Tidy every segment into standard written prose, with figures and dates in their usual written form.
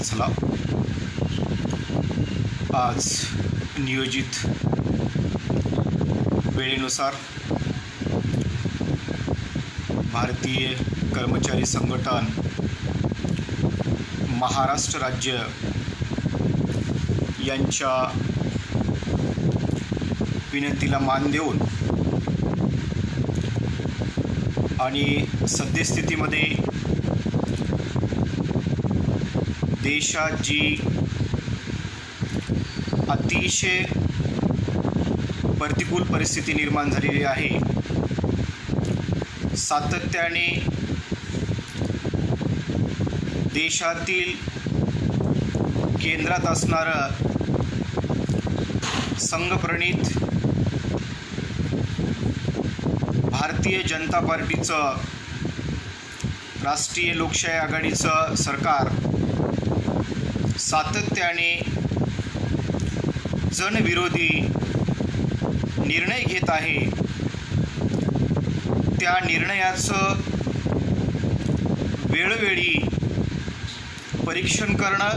चला आज नियोजित वेळेनुसार भारतीय कर्मचारी संघटन महाराष्ट्र राज्य यांच्या विनंतीला मान देऊन आणि सद्यस्थितीमध्ये देशात जी अतिशय प्रतिकूल परिस्थिती निर्माण झालेली आहे, सातत्याने देशातील केंद्रात असणारं संघप्रणित भारतीय जनता पार्टीचं राष्ट्रीय लोकशाही आघाडीचं सरकार सातत्याने जनविरोधी निर्णय घेत आहे, त्या निर्णयाचं वेळोवेळी परीक्षण करणं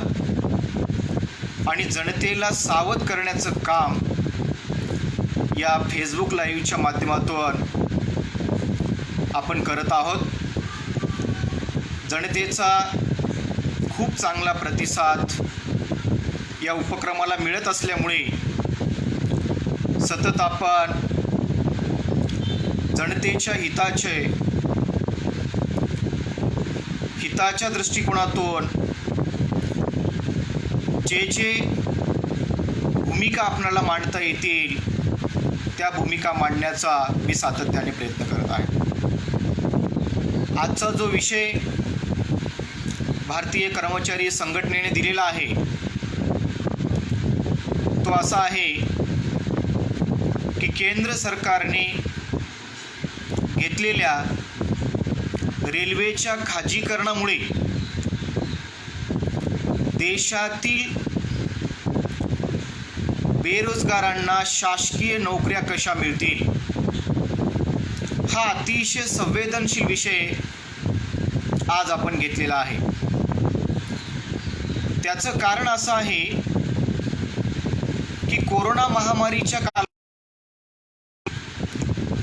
आणि जनतेला सावध करण्याचं काम या फेसबुक लाईव्हच्या माध्यमातून आपण करत आहोत. जनतेचा खूप चांगला प्रतिसाद या उपक्रमाला मिळत असल्यामुळे सतत आपण जनतेच्या हिताच्या दृष्टिकोनातून जे भूमिका आपणाला मांडता येतील त्या भूमिका मांडण्याचा मी सातत्याने प्रयत्न करत आहे. आजचा जो विषय भारतीय कर्मचारी संघटनेने दिलेला आहे तो असा आहे की केंद्र सरकारने घेतलेल्या रेल्वेच्या खाजगीकरणामुळे देशातील बेरोजगारांना शासकीय नोकऱ्या कशा मिळतील, हा अतिशय संवेदनशील विषय आज आपण घेतलेला आहे. त्याचं कारण असं आहे की कोरोना महामारीच्या काळात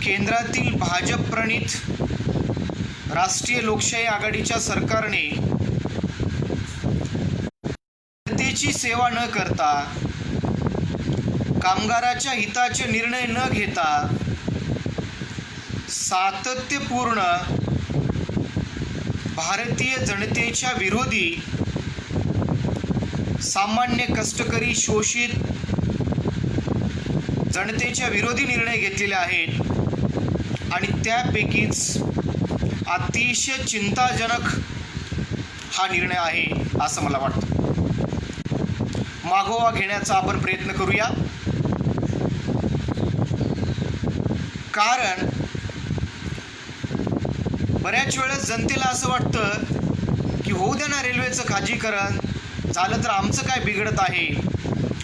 केंद्रातील भाजप प्रणित राष्ट्रीय लोकशाही आघाडीच्या सरकारने जनतेची सेवा न करता, कामगाराच्या हिताचे निर्णय न घेता सातत्यपूर्ण भारतीय जनतेच्या विरोधी, सामान्य कष्टकरी शोषित जनतेच्या विरोधी निर्णय घेतलेले आहेत आणि त्यापैकीच अतिशय चिंताजनक हा निर्णय आहे असं मला वाटतं. मागोवा घेण्याचा आपण प्रयत्न करूया, कारण बऱ्याच वेळेस जनतेला असं वाटतं की होऊ द्या ना रेल्वेचं खाजगीकरण, झालं तर आमचं काय बिघडत आहे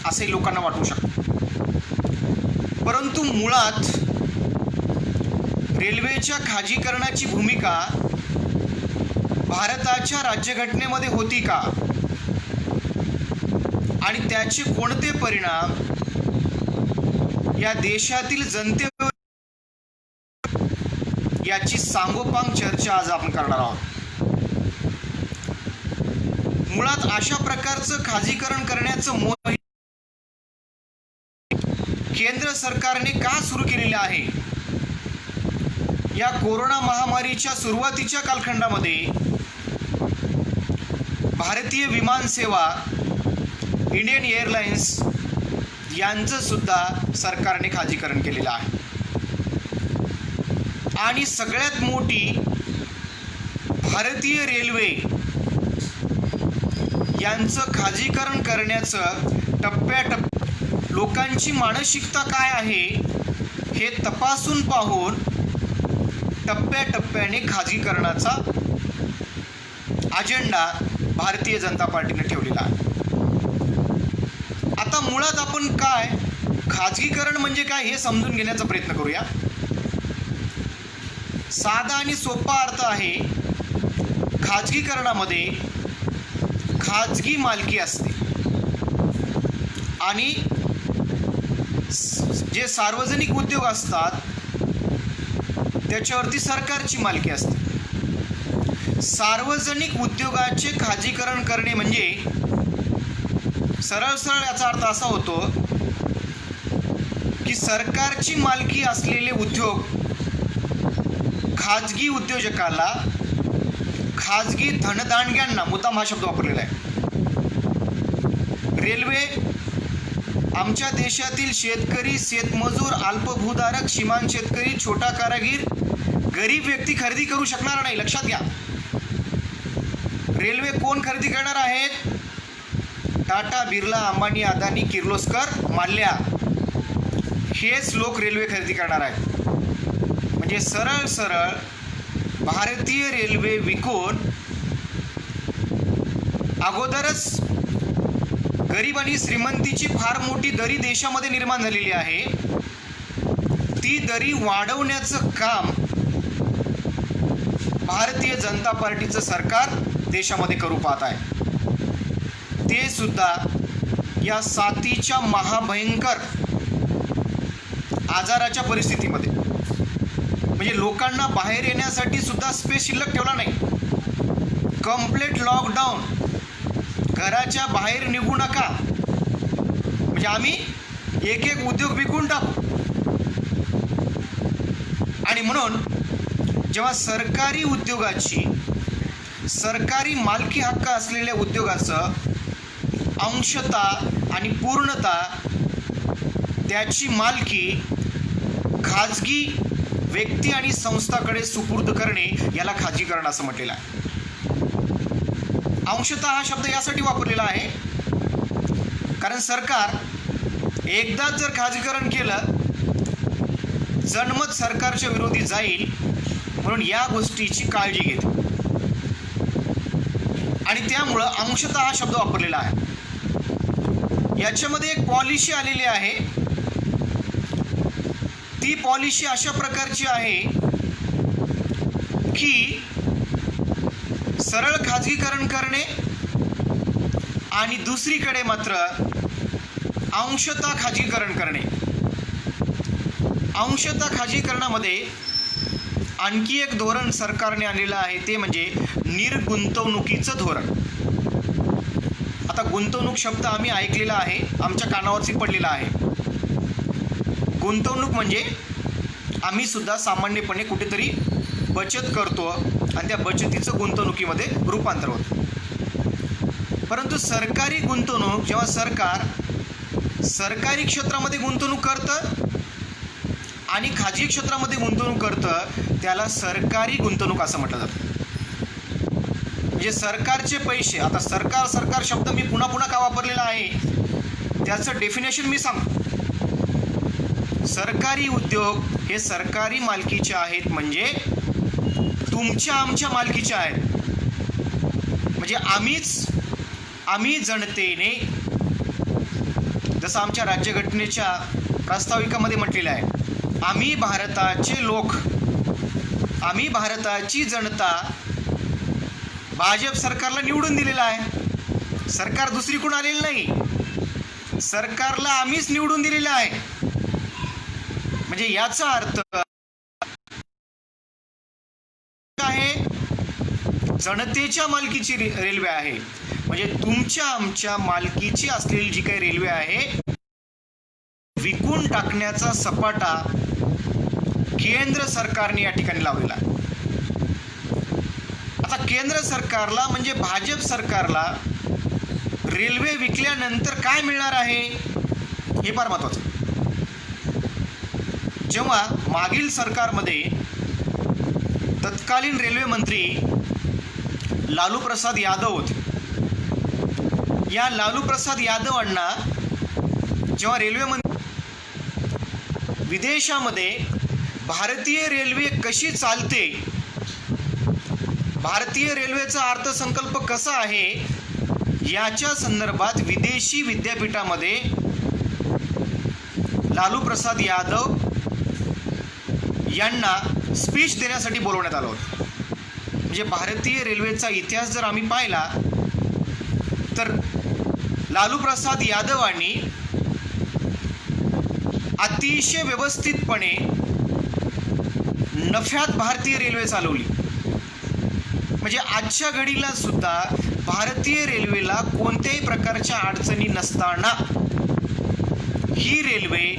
असे लोकांना वाटू शकतं. परंतु मुळात रेल्वेच्या खाजगीकरणाची भूमिका भारताच्या राज्यघटनेमध्ये होती का आणि त्याचे कोणते परिणाम या देशातील जनतेवर याची सांगोपांग चर्चा आज आपण करणार आहोत. मुळात अशा प्रकारचं खाजगीकरण करण्याचं मोहीम केंद्र सरकारने का सुरू केलेले आहे? या कोरोना महामारीच्या सुरुवातीच्या कालखंडामध्ये भारतीय विमान सेवा, इंडियन एअरलाइन्स यांचं सुद्धा सरकारने खाजगीकरण केलेलं आहे आणि सगळ्यात मोठी भारतीय रेल्वे यांचं खाजगीकरण करण्याचं टप्प्याटप्प्यात लोकांची मानसिकता काय आहे हे तपासून पाहून टप्प्याटप्प्याने खाजगीकरणाचा अजेंडा भारतीय जनता पार्टीने ठेवलेला आहे. आता मुळात आपण काय खाजगीकरण म्हणजे काय हे समजून घेण्याचा प्रयत्न करूया. साधा आणि सोपा अर्थ आहे, खाजगीकरणामध्ये खाजगी मालकी असते आणि जे सार्वजनिक उद्योग असतात त्याच्यावरती सरकारची मालकी असते. सार्वजनिक उद्योगाचे खाजगीकरण करणे म्हणजे सरळ सरळ याचा अर्थ असा होतो की सरकारची मालकी असलेले उद्योग खाजगी उद्योजकाला, खाजगी धनदांडग्यांना, मुद्दाम हा शब्द वापरलेला आहे. रेल्वे आमच्या देशातील शेतकरी, शेतमजूर, अल्पभूधारक, सीमांत शेतकरी, छोटा कारागीर, गरीब व्यक्ती खरेदी करू शकणार नाही. लक्षात घ्या. रेल्वे कोण खरेदी करणार आहेत? टाटा, बिर्ला, अंबानी, अदानी, किर्लोस्कर, माल्ल्या हेच लोक रेल्वे खरेदी करणार आहेत. म्हणजे सरळ सरळ भारतीय रेल्वे विकून अगोदरच गरीब आणि श्रीमंतीची फार मोठी दरी देशामध्ये निर्माण झालेली आहे. ती दरी वाढवण्याचं काम भारतीय जनता पार्टीचं सरकार देशामध्ये करू पाहत आहे. ते सुद्धा या साथीच्या महाभयंकर आजाराच्या परिस्थितीमध्ये. म्हणजे लोकांना बाहेर येण्यासाठी सुद्धा स्पेस शिल्लक ठेवला नाही. कंप्लीट लॉकडाऊन, घराच्या बाहेर निघू नका, म्हणजे आम्ही एक एक उद्योग विकून टाकू. आणि म्हणून जेव्हा सरकारी उद्योगाची, सरकारी मालकी हक्क असलेल्या उद्योगाचं अंशतः आणि पूर्णतः त्याची मालकी खाजगी व्यक्ती आणि संस्थाकडे सुपूर्द करणे याला खाजगीकरण असं म्हटलेलं आहे. अंशतः हा शब्द यासाठी वापरलेला आहे कारण सरकार एकदाच जर खाजगीकरण केलं जनमत सरकारच्या विरोधी जाईल, म्हणून या गोष्टीची काळजी घेते आणि त्यामुळं अंशतः हा शब्द वापरलेला आहे. याच्यामध्ये एक पॉलिसी आलेली आहे. ती पॉलिसी अशा प्रकारची आहे की सरळ खाजगीकरण करणे आणि दुसरीकडे मात्र अंशतः खाजगीकरण करणे. अंशतः खाजगीकरणामध्ये आणखी एक धोरण सरकारने आणलेलं आहे, ते म्हणजे निर्गुंतवणुकीचं धोरण. आता गुंतवणूक शब्द आम्ही ऐकलेला आहे, आमच्या कानावरती पडलेला आहे. गुंतवणूक म्हणजे आम्ही सुद्धा सामान्यपणे कुठेतरी बचत करतो आणि त्या बचतीचं गुंतवणुकीमध्ये रूपांतर होतं. परंतु सरकारी गुंतवणूक जेव्हा सरकार सरकारी क्षेत्रामध्ये गुंतवणूक करतं आणि खाजगी क्षेत्रामध्ये गुंतवणूक करतं त्याला सरकारी गुंतवणूक असं म्हटलं जातं. म्हणजे सरकारचे पैसे, आता सरकार शब्द मी पुन्हा पुन्हा का वापरलेला आहे त्याचं डेफिनेशन मी सांगतो. सरकारी उद्योग हे सरकारी मालकीचे आहेत, म्हणजे तुमच्या आमच्या मालकीचे आहेत. म्हणजे आम्ही जनतेने, जसं आमच्या राज्यघटनेच्या प्रास्ताविकामध्ये म्हटलेलं आहे, आम्ही भारताचे लोक, आम्ही भारताची जनता भाजप सरकारला निवडून दिलेला आहे. सरकार दुसरीकडून आलेलं नाही, सरकारला आम्हीच निवडून दिलेलं आहे. म्हणजे याचा अर्थ आहे जनतेच्या मालकीची रेल्वे आहे. म्हणजे तुमच्या आमच्या मालकीची असलेली जी काही रेल्वे आहे विकून टाकण्याचा सपाटा केंद्र सरकारने या ठिकाणी लावलेला आहे. आता केंद्र सरकारला म्हणजे भाजप सरकारला रेल्वे विकल्यानंतर काय मिळणार आहे हे फार महत्त्वाचं. जेव्हा मागील सरकारमध्ये तत्कालीन रेल्वे मंत्री लालू प्रसाद यादव होते, या लालू प्रसाद यादवांना जेव्हा रेल्वे मंत्री विदेशामध्ये भारतीय रेल्वे कशी चालते, भारतीय रेल्वेचा अर्थसंकल्प कसा आहे याच्या संदर्भात विदेशी विद्यापीठामध्ये लालू प्रसाद यादव यांना स्पीच देण्यासाठी बोलवण्यात आलं होतं. म्हणजे भारतीय रेल्वेचा इतिहास जर आम्ही पाहिला तर लालू प्रसाद यादवांनी अतिशय व्यवस्थितपणे नफ्यात भारतीय रेल्वे चालवली. म्हणजे आजच्या घडीला सुद्धा भारतीय रेल्वेला कोणत्याही प्रकारच्या अडचणी नसताना ही रेल्वे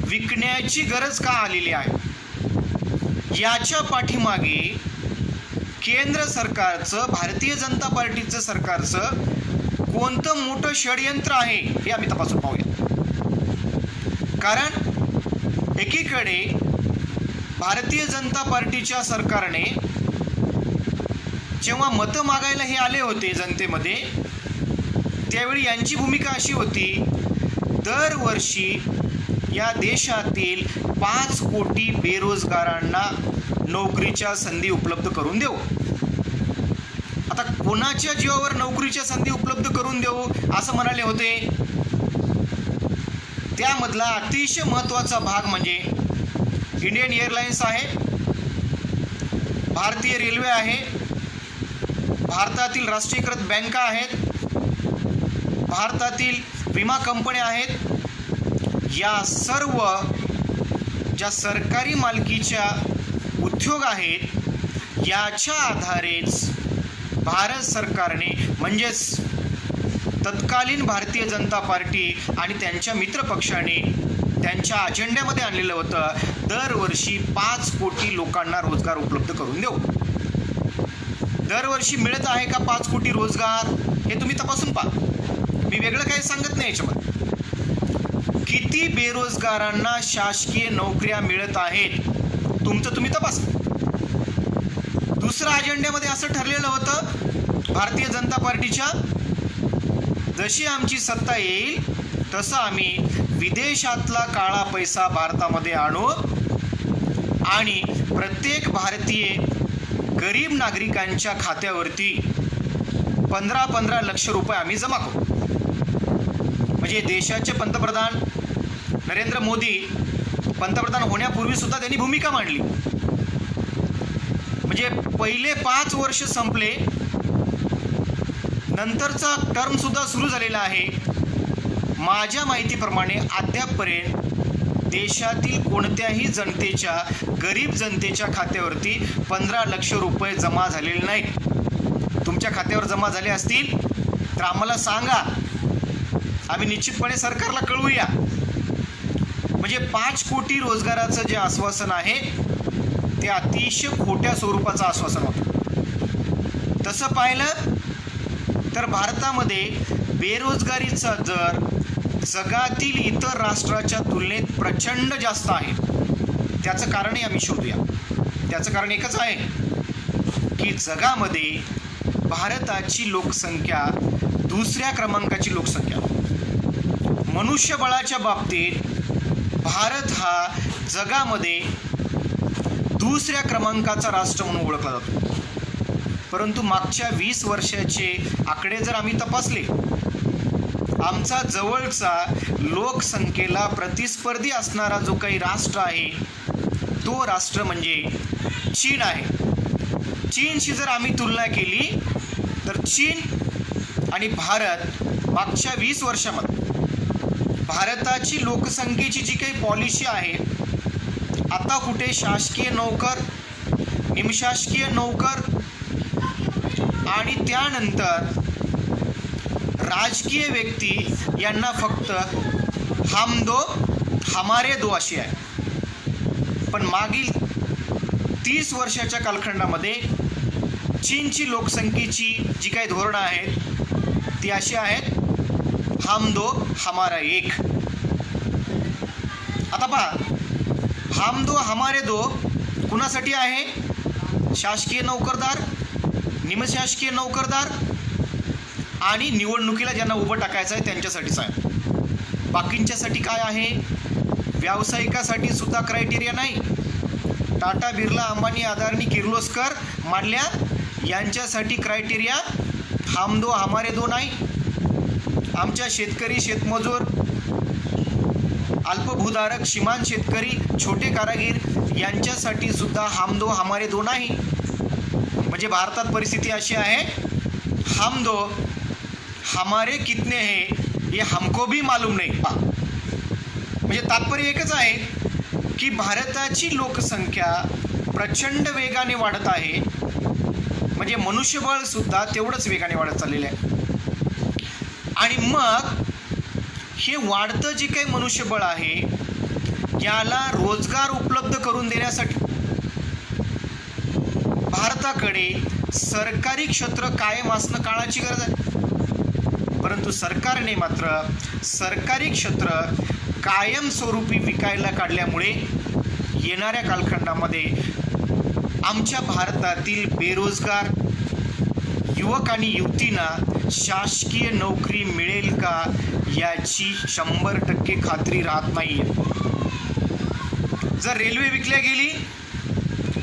विकण्याची गरज का आलेली आहे, याच्या पाठीमागे केंद्र सरकारचं, भारतीय जनता पार्टीचं सरकारचं कोणतं मोठं षडयंत्र आहे हे आम्ही तपासून पाहूया. कारण एकीकडे भारतीय जनता पार्टीच्या सरकारने जेव्हा मतं मागायला हे आले होते जनतेमध्ये, त्यावेळी यांची भूमिका अशी होती, दरवर्षी या देशातील 5 कोटी बेरोजगारांना नोकरीच्या संधी उपलब्ध करून देऊ. आता कोणाच्या जीवावर नोकरीच्या संधी उपलब्ध करून देऊ असं म्हणाले होते. त्यामधला अतिशय महत्त्वाचा भाग म्हणजे इंडियन एअरलाइन्स आहे, भारतीय रेल्वे आहे, भारतातील राष्ट्रीयकृत बँका आहेत, भारतातील विमा कंपन्या आहेत. या सर्व ज्या सरकारी मालकीच्या उद्योग आहेत, याच्या आधारेच भारत सरकारने म्हणजेच तत्कालीन भारतीय जनता पार्टी आणि त्यांच्या मित्रपक्षाने त्यांच्या अजेंड्यामध्ये आणलेलं होतं, दरवर्षी 5 कोटी लोकांना रोजगार उपलब्ध करून देऊ. दरवर्षी मिळत आहे का 5 कोटी रोजगार हे तुम्ही तपासून पहा. मी वेगळं काही सांगत नाही याच्यामध्ये. किती बेरोजगारांना शासकीय नोकऱ्या मिळत आहेत तुमचं तुम्ही तपासा. दुसऱ्या अजेंड्यामध्ये असं ठरलेलं होतं भारतीय जनता पार्टीच्या, जशी आमची सत्ता येईल तसं आम्ही विदेशातला काळा पैसा भारतामध्ये आणू आणि प्रत्येक भारतीय गरीब नागरिकांच्या खात्यावरती 15-15 लक्ष रुपये आम्ही जमा करू. म्हणजे देशाचे पंतप्रधान नरेंद्र मोदी पंतप्रधान होण्यापूर्वी सुद्धा त्यांनी भूमिका मांडली. म्हणजे पहिले 5 वर्ष संपले, नंतरचा टर्म सुद्धा सुरू झालेला आहे. माझ्या माहितीप्रमाणे अद्यापपर्यंत देशातील कोणत्याही जनतेच्या, गरीब जनतेच्या खात्यावरती 15 लक्ष रुपये जमा झालेले नाहीत. तुमच्या खात्यावर जमा झाले असतील तर आम्हाला सांगा, आम्ही निश्चितपणे सरकारला कळवूया. म्हणजे 5 कोटी रोजगाराचं जे आश्वासन आहे ते अतिशय खोट्या स्वरूपाचं आश्वासन होतं. तसं पाहिलं तर भारतामध्ये बेरोजगारीचा दर जगातील इतर राष्ट्राच्या तुलनेत प्रचंड जास्त आहे. त्याचं कारणही आम्ही शोधूया. त्याचं कारण एकच आहे की जगामध्ये भारताची लोकसंख्या दुसऱ्या क्रमांकाची लोकसंख्या. मनुष्यबळाच्या बाबतीत भारत हा जगामध्ये दुसऱ्या क्रमांकाचा राष्ट्र म्हणून ओळखला जातो. परंतु मागच्या 20 वर्षाचे आकडे जर आम्ही तपासले, आमचा जवळचा लोकसंख्येला प्रतिस्पर्धी असणारा जो काही राष्ट्र आहे तो राष्ट्र म्हणजे चीन आहे. चीनशी जर आम्ही तुलना केली तर चीन आणि भारत मागच्या 20 वर्षामध्ये भारताची लोकसंख्येची जी काही पॉलिसी आहे, आता कुठे शासकीय नोकर, निमशासकीय नोकर आणि त्यानंतर राजकीय व्यक्ती यांना फक्त हम दो हमारे दो अशी आहे. पण मागील 30 वर्षाच्या कालखंडामध्ये चीनची लोकसंख्येची जी काही धोरणं आहेत ती अशी आहेत, हम दो हमारा एक. आता पहा, हम दो हमारे दो कुणासाठी आहे? शासकीय नोकरदार, निमशासकीय नोकरदार आणि निवडणुकीला ज्यांना उभं टाकायचं आहे त्यांच्यासाठीच आहे. बाकींच्यासाठी काय आहे? व्यावसायिकासाठी सुद्धा क्रायटेरिया नाही. टाटा, बिर्ला, अंबानी, अदानी, किर्लोस्कर, मांडल्या यांच्यासाठी क्रायटेरिया हम दो हमारे दो नाही. आमच्या शेतकरी, शेतमजूर, अल्पभूधारक, सीमांत शेतकरी, छोटे कारागीर यांच्यासाठी सुद्धा हम दो हमारे दो नाही. म्हणजे भारतात परिस्थिती अशी आहे, हम दो हमारे कितने हैं ये हमको भी मालूम नाही. म्हणजे तात्पर्य एकच आहे की भारताची लोकसंख्या प्रचंड वेगाने वाढत आहे, म्हणजे मनुष्यबळ सुद्धा तेवढंच वेगाने वाढत चाललेलं आहे. आणि मग हे वाढतं जे काही मनुष्यबळ आहे याला रोजगार उपलब्ध करून देण्यासाठी भारताकडे सरकारी क्षेत्र कायम असणं काळाची गरज आहे. परंतु सरकारने मात्र सरकारी क्षेत्र कायमस्वरूपी विकायला काढल्यामुळे येणाऱ्या कालखंडामध्ये आमच्या भारतातील बेरोजगार युवक आणि युवतींना शासकीय नोकरी मिळेल का याची 100% खात्री राहत नाही. जर रेल्वे विकल्या गेली,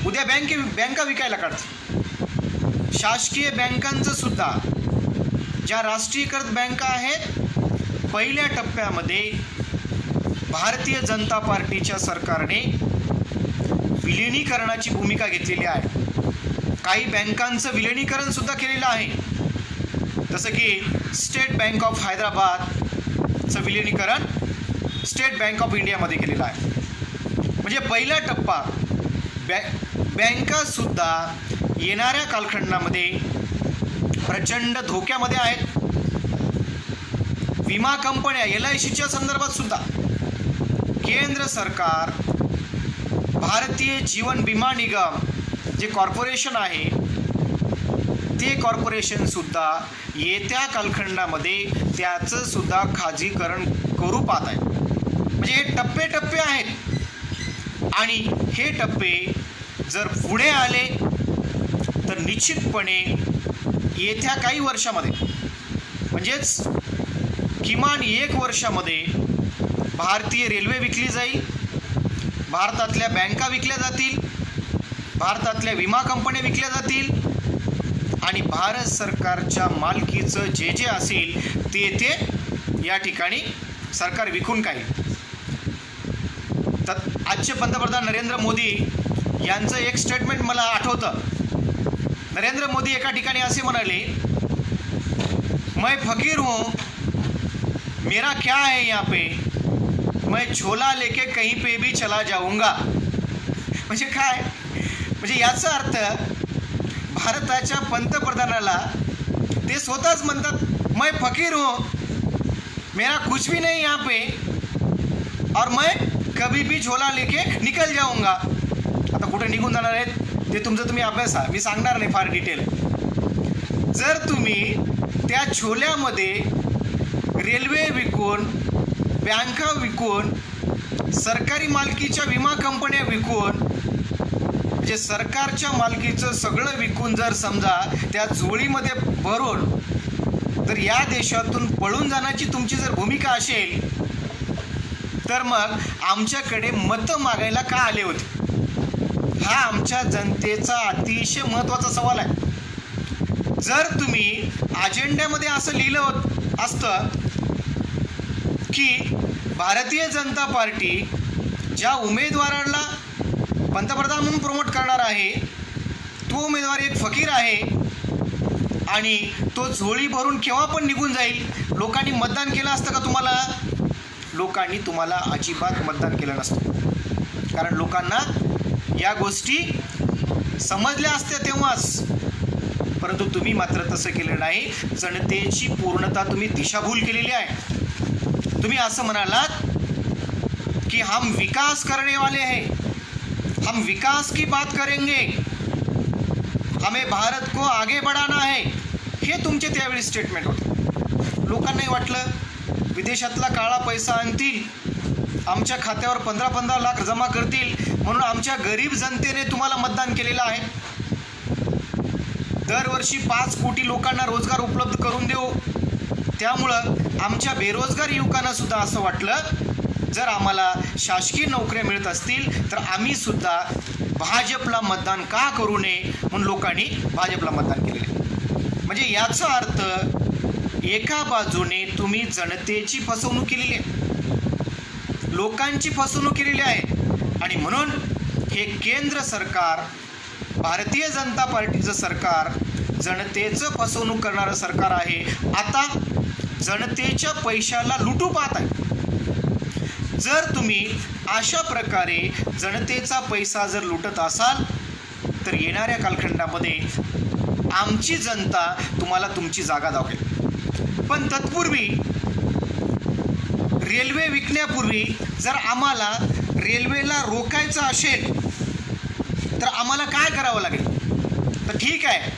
उद्या बँका विकायला काढतात. शासकीय बँकांचं सुद्धा ज्या राष्ट्रीयकृत बँका आहेत, पहिल्या टप्प्यामध्ये भारतीय जनता पार्टीच्या सरकारने विलिनीकरणाची भूमिका घेतलेली आहे. काही बँकांचं विलिनीकरण सुद्धा केलेलं आहे. जसं की स्टेट बँक ऑफ हैदराबादचं विलिनीकरण स्टेट बँक ऑफ इंडियामध्ये केलेलं आहे. म्हणजे पहिला टप्पा बँकासुद्धा येणाऱ्या कालखंडामध्ये प्रचंड धोक्यामध्ये आहेत. विमा कंपन्या LICच्या संदर्भात सुद्धा केंद्र सरकार भारतीय जीवन विमा निगम जे कॉर्पोरेशन आहे ते कॉर्पोरेशन सुद्धा येत्या कालखंडामध्ये त्याचं सुद्धा खाजगीकरण करू पाहत आहे. म्हणजे हे टप्पे आहेत आणि हे टप्पे जर पुढे आले तर निश्चितपणे येत्या काही वर्षामध्ये म्हणजेच किमान 1 वर्षामध्ये भारतीय रेल्वे विकली जाईल, भारतातल्या बँका विकल्या जातील, भारतातल्या विमा कंपन्या विकल्या जातील आणि भारत सरकारच्या मालकीचं जे जे असेल ते या ठिकाणी सरकार विकून काढेल. तर आजचे पंतप्रधान नरेंद्र मोदी यांचं एक स्टेटमेंट मला आठवतं. नरेंद्र मोदी एका ठिकाणी असे म्हणाले, मैं फकीर हूँ, मेरा क्या है यहाँ पे, मैं झोला लेके कहीं पे भी चला जाऊंगा. म्हणजे काय, म्हणजे याचा अर्थ भारताच्या पंतप्रधानाला ते स्वतःच म्हणतात, मैं फकीर हूँ, मेरा कुछ भी नहीं यहाँ पे और मैं कभी भी झोला लेके निकल जाऊंगा. आता कुठे निघून जाणार आहेत ते तुमचं तुम्ही अभ्यासा, मी सांगणार नाही फार डिटेल. जर तुम्ही त्या झोल्यामध्ये रेल्वे विकून, बँका विकून, सरकारी मालकीच्या विमा कंपन्या विकून, म्हणजे सरकारच्या मालकीचं सगळं विकून जर समजा त्या झोळीमध्ये भरून तर या देशातून पळून जाण्याची तुमची जर भूमिका असेल तर मग आमच्याकडे मतं मागायला का आले होते? हा आमच्या जनतेचा अतिशय महत्त्वाचा सवाल आहे. जर तुम्ही अजेंड्यामध्ये असं लिहिलं असतं की भारतीय जनता पार्टी ज्या उमेदवाराला पंतप्रधान म्हणून प्रमोट करणार आहे तो उमेदवार एक फकीर आहे आणि तो झोळी भरून केव्हा पण निघून जाईल, लोकांनी मतदान केलं असतं का तुम्हाला? लोकांनी तुम्हाला अजिबात मतदान केलं नसतं. कारण लोकांना या गोष्टी समजल्या असत्या तेव्हाच. परंतु तुम्ही मात्र तसं केलं नाही. जनतेची पूर्णतः तुम्ही दिशाभूल केलेली आहे. तुम्ही असं म्हणालात कि हम विकास करने वाले हैं, हम विकास की बात करेंगे, हमें भारत को आगे बढ़ाना है, हे तुमचे त्यावेळी स्टेटमेंट होते. लोकांनाही वाटलं विदेशातला काळा पैसा आणतील, आमच्या खात्यावर 15-15 लाख जमा करतील म्हणून आमच्या गरीब जनतेने तुम्हाला मतदान केलेलं आहे. दरवर्षी 5 कोटी लोकांना रोजगार उपलब्ध करून देऊ. त्यामुळं आमच्या बेरोजगार युवकांना सुद्धा असं वाटलं जर आम्हाला शासकीय नोकऱ्या मिळत असतील तर आम्ही सुद्धा भाजपला मतदान का करू नये म्हणून लोकांनी भाजपला मतदान केलेले. म्हणजे याचा अर्थ एका बाजूने तुम्ही जनतेची फसवणूक केलेली आहे, लोकांची फसवणूक केलेली आहे आणि म्हणून हे केंद्र सरकार, भारतीय जनता पार्टीचं सरकार जनतेचं फसवणूक करणारं सरकार आहे. आता जनतेच्या पैशाला लुटू पाहत आहे. जर तुम्ही अशा प्रकारे जनतेचा पैसा जर लुटत असाल तर येणाऱ्या कालखंडामध्ये आमची जनता तुम्हाला तुमची जागा दाखवेल. पण तत्पूर्वी रेल्वे विकण्यापूर्वी जर आम्हाला रेल्वेला रोखायचं असेल तर आम्हाला काय करावं लागेल? तर ठीक आहे,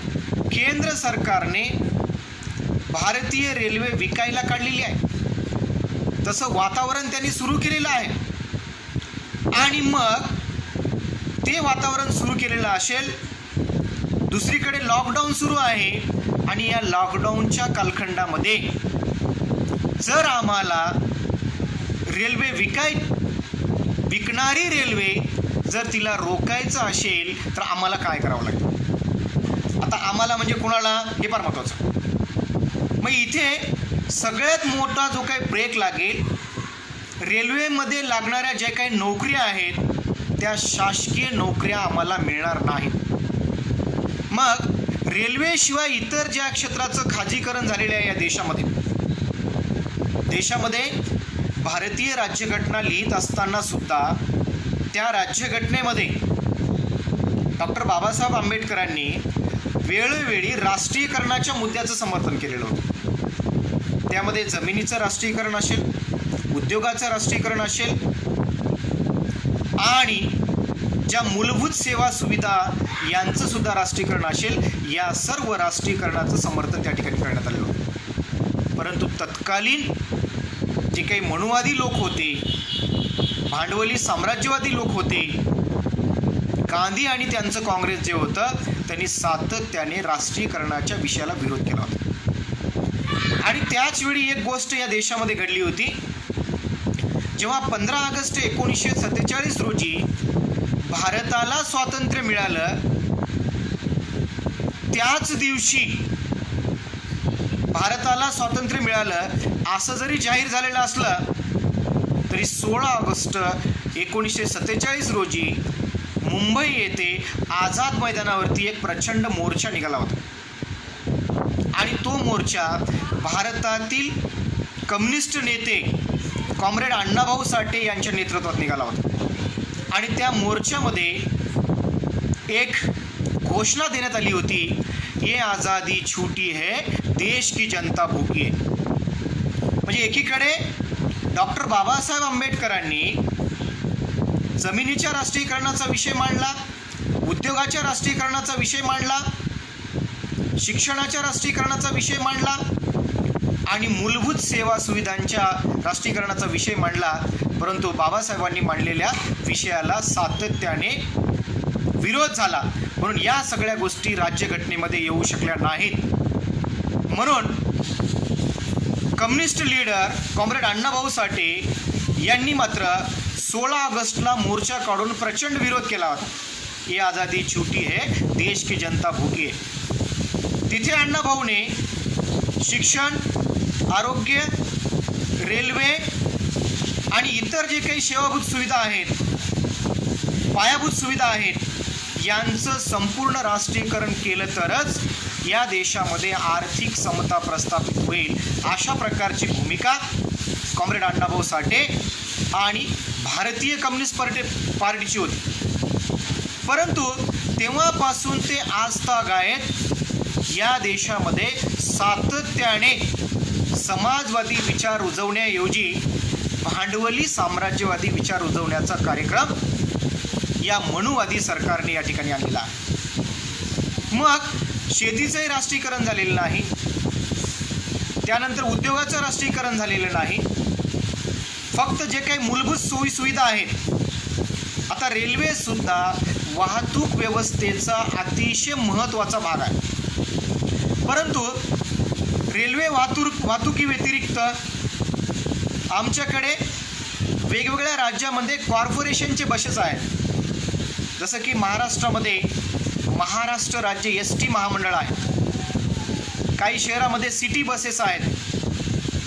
केंद्र सरकारने भारतीय रेल्वे विकायला काढलेली आहे, तसं वातावरण त्यांनी सुरू केलेलं आहे. आणि मग ते वातावरण सुरू केलेलं असेल, दुसरीकडे लॉकडाऊन सुरू आहे आणि या लॉकडाऊनच्या कालखंडामध्ये जर आम्हाला रेल्वे विकणारी रेल्वे जर तिला रोखायचं असेल तर आम्हाला काय करावं लागेल? आता आम्हाला म्हणजे कोणाला, हे फार महत्त्वाचं. मग इथे सगळ्यात मोठा जो काही ब्रेक लागेल, रेल्वेमध्ये लागणाऱ्या ज्या काही नोकऱ्या आहेत त्या शासकीय नोकऱ्या आम्हाला मिळणार नाहीत. मग रेल्वेशिवाय इतर ज्या क्षेत्राचं खाजगीकरण झालेलं आहे या देशामध्ये भारतीय राज्यघटना लिहित असताना सुद्धा त्या राज्यघटनेमध्ये डॉक्टर बाबासाहेब आंबेडकरांनी वेळोवेळी राष्ट्रीयकरणाच्या मुद्द्याचं समर्थन केलेलं होतं. त्यामध्ये जमिनीचं राष्ट्रीयकरण असेल, उद्योगाचं राष्ट्रीयकरण असेल आणि ज्या मूलभूत सेवा सुविधा यांचं सुद्धा राष्ट्रीयकरण असेल, या सर्व राष्ट्रीयकरणाचं समर्थन त्या ठिकाणी करण्यात आलेलं होतं. परंतु तत्कालीन जे काही मनुवादी लोक होते, भांडवली साम्राज्यवादी लोक होते, गांधी आणि त्यांचं काँग्रेस जे होतं, त्यांनी सातत्याने राष्ट्रीयकरणाच्या विषयाला विरोध केला होता. आणि त्याचवेळी एक गोष्ट या देशामध्ये घडली होती. जेव्हा 15 ऑगस्ट 1947 रोजी भारताला स्वातंत्र्य मिळालं, त्याच दिवशी भारताला स्वातंत्र्य मिळालं असं जरी जाहीर झालेलं असलं तरी 16 ऑगस्ट 1947 रोजी मुंबई येथे आझाद मैदानावरती एक प्रचंड मोर्चा निघाला होता. आणि तो मोर्चा भारतातील कम्युनिस्ट नेते कॉम्रेड अण्णाभाऊ साठे यांच्या नेतृत्वात निघाला होता. आणि त्या मोर्चामध्ये एक घोषणा देण्यात आली होती, ये आज़ादी छूटी है, देश की जनता भूकी है. म्हणजे एकीकडे डॉक्टर बाबासाहेब आंबेडकरांनी जमिनीच्या राष्ट्रीयकरणाचा विषय मांडला, उद्योगाच्या राष्ट्रीयकरणाचा विषय मांडला, शिक्षणाच्या राष्ट्रीयकरणाचा विषय मांडला आणि मूलभूत सेवा सुविधांच्या राष्ट्रीयकरणाचा विषय मांडला. परंतु बाबासाहेबांनी मांडलेल्या विषयाला सातत्याने विरोध झाला, म्हणून या सगळ्या गोष्टी राज्यघटनेमध्ये येऊ शकल्या नाहीत. म्हणून communist leader comrade Annabhau Sathe यांनी मात्र 16 ऑगस्टला मोर्चा काढून प्रचंड विरोध केला होता. ये आज़ादी छूटी है, देश की जनता भूकी है. तिथे अण्णाभाऊने शिक्षण, आरोग्य, रेल्वे आणि इतर जे काही सेवाभूत सुविधा आहेत, पायाभूत सुविधा आहेत, यांचं संपूर्ण राष्ट्रीयकरण केलं तरच या देशामध्ये आर्थिक समता प्रस्थापित होईल, अशा प्रकारची भूमिका कॉम्रेड अण्णाभाऊ साठे आणि भारतीय कम्युनिस्ट पार्टीची होती. परंतु तेव्हापासून ते आजतागायत या देशामध्ये सातत्याने समाजवादी विचार रुजवण्याऐवजी भांडवली साम्राज्यवादी विचार रुजवण्याचा कार्यक्रम या मनुवादी सरकारने या ठिकाणी आणलेला आहे. मग शेतीचंही राष्ट्रीयकरण झालेलं नाही, त्यानंतर उद्योगाचं राष्ट्रीयकरण झालेलं नाही, फक्त जे काही मूलभूत सोयी सुविधा आहेत. आता रेल्वे सुद्धा वाहतूक व्यवस्थेचा अतिशय महत्त्वाचा भाग आहे. परंतु रेल्वे वाहतुकी व्यतिरिक्त आमच्याकडे वेगवेगळ्या राज्यामध्ये कॉर्पोरेशनचे बसेस आहेत. जसं की महाराष्ट्रामध्ये महाराष्ट्र राज्य एस.टी. महामंडळ आहे. काही शहरामध्ये सिटी बसेस आहेत,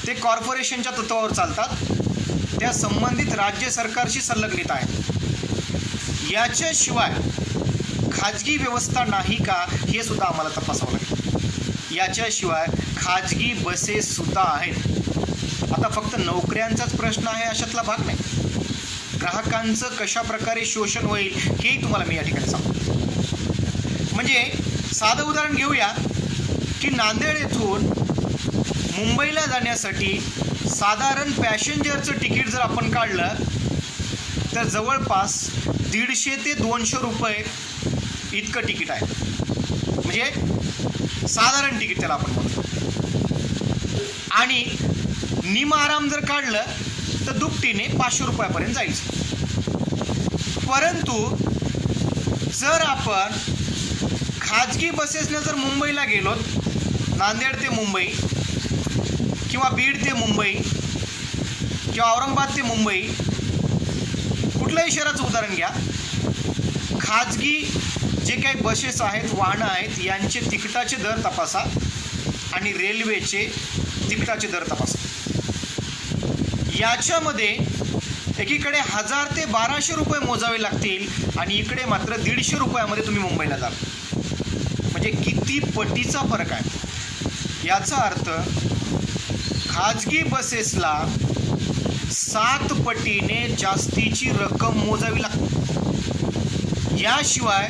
ते कॉर्पोरेशनच्या तत्त्वावर चालतात, त्या संबंधित राज्य सरकारशी संलग्नित आहेत. याच्याशिवाय खाजगी व्यवस्था नाही का, हे सुद्धा आम्हाला तपासावं लागेल. याच्याशिवाय खाजगी बसेस सुद्धा आहेत. आता फक्त नोकऱ्यांचाच प्रश्न आहे अशातला भाग नाही, ग्राहकांचं कशा प्रकारे शोषण होईल हेही तुम्हाला मी या ठिकाणी सांगतो. म्हणजे साधं उदाहरण घेऊया की नांदेड येथून मुंबईला जाण्यासाठी साधारण पॅसेंजरचं तिकीट जर आपण काढलं तर जवळपास 150 ते 200 रुपये इतकं तिकीट आहे. म्हणजे साधारण तिकीट त्याला आपण म्हणतो. आणि निमआराम जर काढलं तर दुपटीने 500 रुपयापर्यंत जायचं. परंतु जर आपण खाजगी बसेसने जर मुंबईला गेलो, नांदेड ते मुंबई किंवा बीड ते मुंबई किंवा औरंगाबाद ते मुंबई, कुठल्याही शहराचं उदाहरण घ्या, खाजगी जे काही बसेस आहेत, वाहनं आहेत, यांचे तिकिटाचे दर तपासा आणि रेल्वेचे तिकिटाचे दर तपासा. याच्यामध्ये एकीकडे 1000 ते 1200 रुपये मोजावे लागतील आणि इकडे मात्र 150 रुपयामध्ये तुम्ही मुंबईला जाल. म्हणजे किती पटीचा फरक आहे. याचा अर्थ खाजगी बसेसला 7 पटीने जास्तीची रक्कम मोजावी लागते. याशिवाय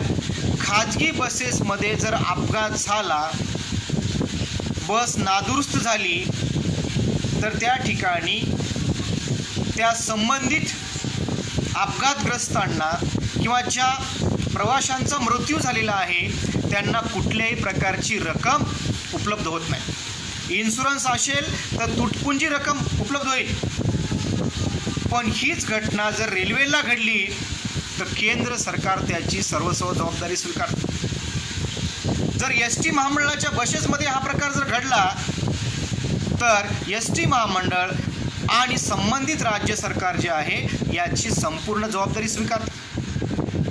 खाजगी बसेसमध्ये जर अपघात झाला, बस नादुरुस्त झाली, तर त्या ठिकाणी त्या संबंधित अपघातग्रस्तांना किंवा ज्या प्रवाशांचा मृत्यू झालेला आहे त्यांना कुठल्याही प्रकारची रक्कम उपलब्ध होत नाही. इन्शुरन्स असेल तर तुटपुंजी रक्कम उपलब्ध होईल. पण हीच घटना जर रेल्वेला घडली तर केंद्र सरकार त्याची सर्वस्व जबाबदारी स्वीकारते. जर एस.टी. महामंडळाच्या बसेसमध्ये हा प्रकार जर घडला तर एस.टी. महामंडळ आणि संबंधित राज्य सरकार जे आहे याची संपूर्ण जबाबदारी स्वीकारते.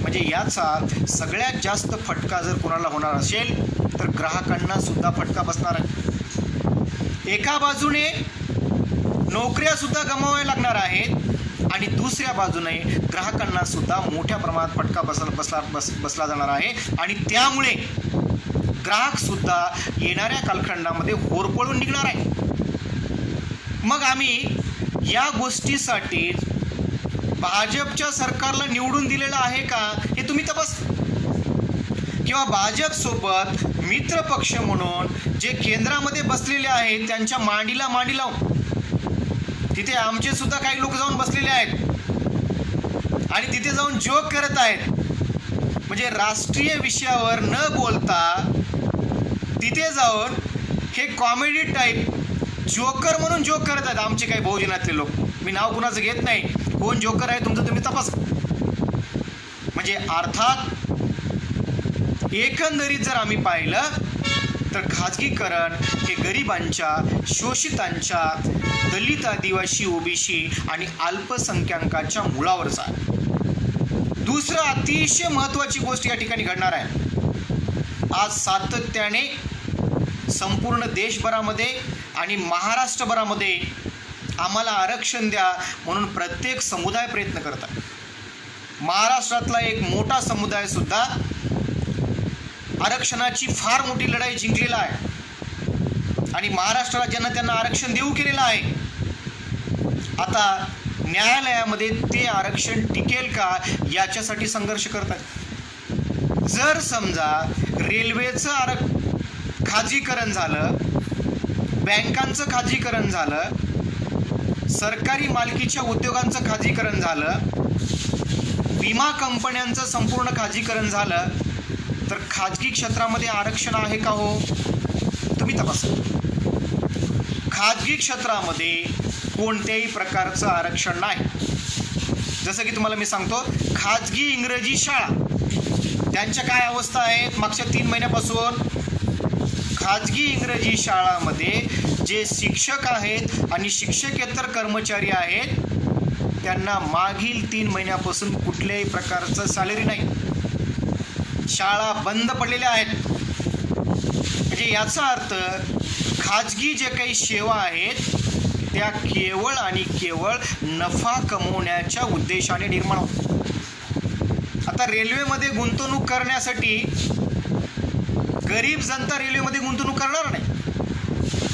म्हणजे याचा सगळ्यात जास्त फटका जर कोणाला होणार असेल तर ग्राहकांना सुद्धा फटका बसणार आहे. एका बाजूने नोकऱ्या सुद्धा गमवाव्या लागणार आहेत आणि दुसऱ्या बाजूने ग्राहकांना सुद्धा मोठ्या प्रमाणात फटका बसला जाणार आहे आणि त्यामुळे ग्राहक सुद्धा येणाऱ्या कालखंडामध्ये होरपळून निघणार आहे. मग आम्ही या गोष्टीसाठी भाजपच्या सरकारला निवडून दिलेलं आहे का हे तुम्ही तपास. किंवा भाजपसोबत मित्र पक्ष म्हणून जे केंद्रामध्ये बसलेले आहेत त्यांच्या मांडीला मांडी लावून तिथे आमचे सुद्धा काही लोक जाऊन बसलेले आहेत आणि तिथे जाऊन जोक करत आहेत. म्हणजे राष्ट्रीय विषयावर न बोलता तिथे जाऊन हे कॉमेडी टाईप जोकर म्हणून जोक करत आहेत आमचे काही बहुजनातले लोक. मी नाव कुणाचं घेत नाही, कोण जोकर आहे तुमचं तुम्ही तपास. म्हणजे अर्थात एकंदरीत जर आम्ही पाहिलं तर खाजगीकरण हे गरिबांच्या, शोषितांच्या, दलित, आदिवासी, ओबीसी आणि अल्पसंख्याकांच्या मुळावरच आहे. दुसरं अतिशय महत्त्वाची गोष्ट या ठिकाणी घडणार आहे. आज सातत्याने संपूर्ण देशभरामध्ये आणि महाराष्ट्रभरामध्ये आम्हाला आरक्षण द्या म्हणून प्रत्येक समुदाय प्रयत्न करत आहे. महाराष्ट्रातला एक मोठा समुदाय सुद्धा आरक्षणाची फार मोठी लढाई जिंकलेला आहे आणि महाराष्ट्र राज्यानं त्यांना आरक्षण देऊ केलेलं आहे. आता न्यायालयामध्ये ते आरक्षण टिकेल का याच्यासाठी संघर्ष करतात. जर समजा रेल्वेचं खाजगीकरण झालं, बँकांचं खाजगीकरण झालं, सरकारी मालकीच्या उद्योगांचं खाजगीकरण झालं, विमा कंपन्यांचं संपूर्ण खाजगीकरण झालं तर खाजगी क्षेत्रामध्ये आरक्षण आहे का हो तुम्ही तपासा. खाजगी क्षेत्रामध्ये कोणत्याही प्रकारचं आरक्षण नाही. जसं की तुम्हाला मी सांगतो, खाजगी इंग्रजी शाळा त्यांच्या काय अवस्था आहेत मागच्या 3 महिन्यापासून. खाजगी इंग्रजी शाळामध्ये जे शिक्षक आहेत आणि शिक्षकेतर कर्मचारी आहेत त्यांना मागील 3 महिन्यापासून कुठल्याही प्रकारचं सॅलरी नाही. शाळा बंद पडलेल्या आहेत. म्हणजे याचा अर्थ खाजगी जे काही सेवा आहेत त्या केवळ आणि केवळ नफा कमवण्याच्या उद्देशाने निर्माण होतात. आता रेल्वेमध्ये गुंतवणूक करण्यासाठी गरीब जनता रेल्वेमध्ये गुंतवणूक करणार नाही.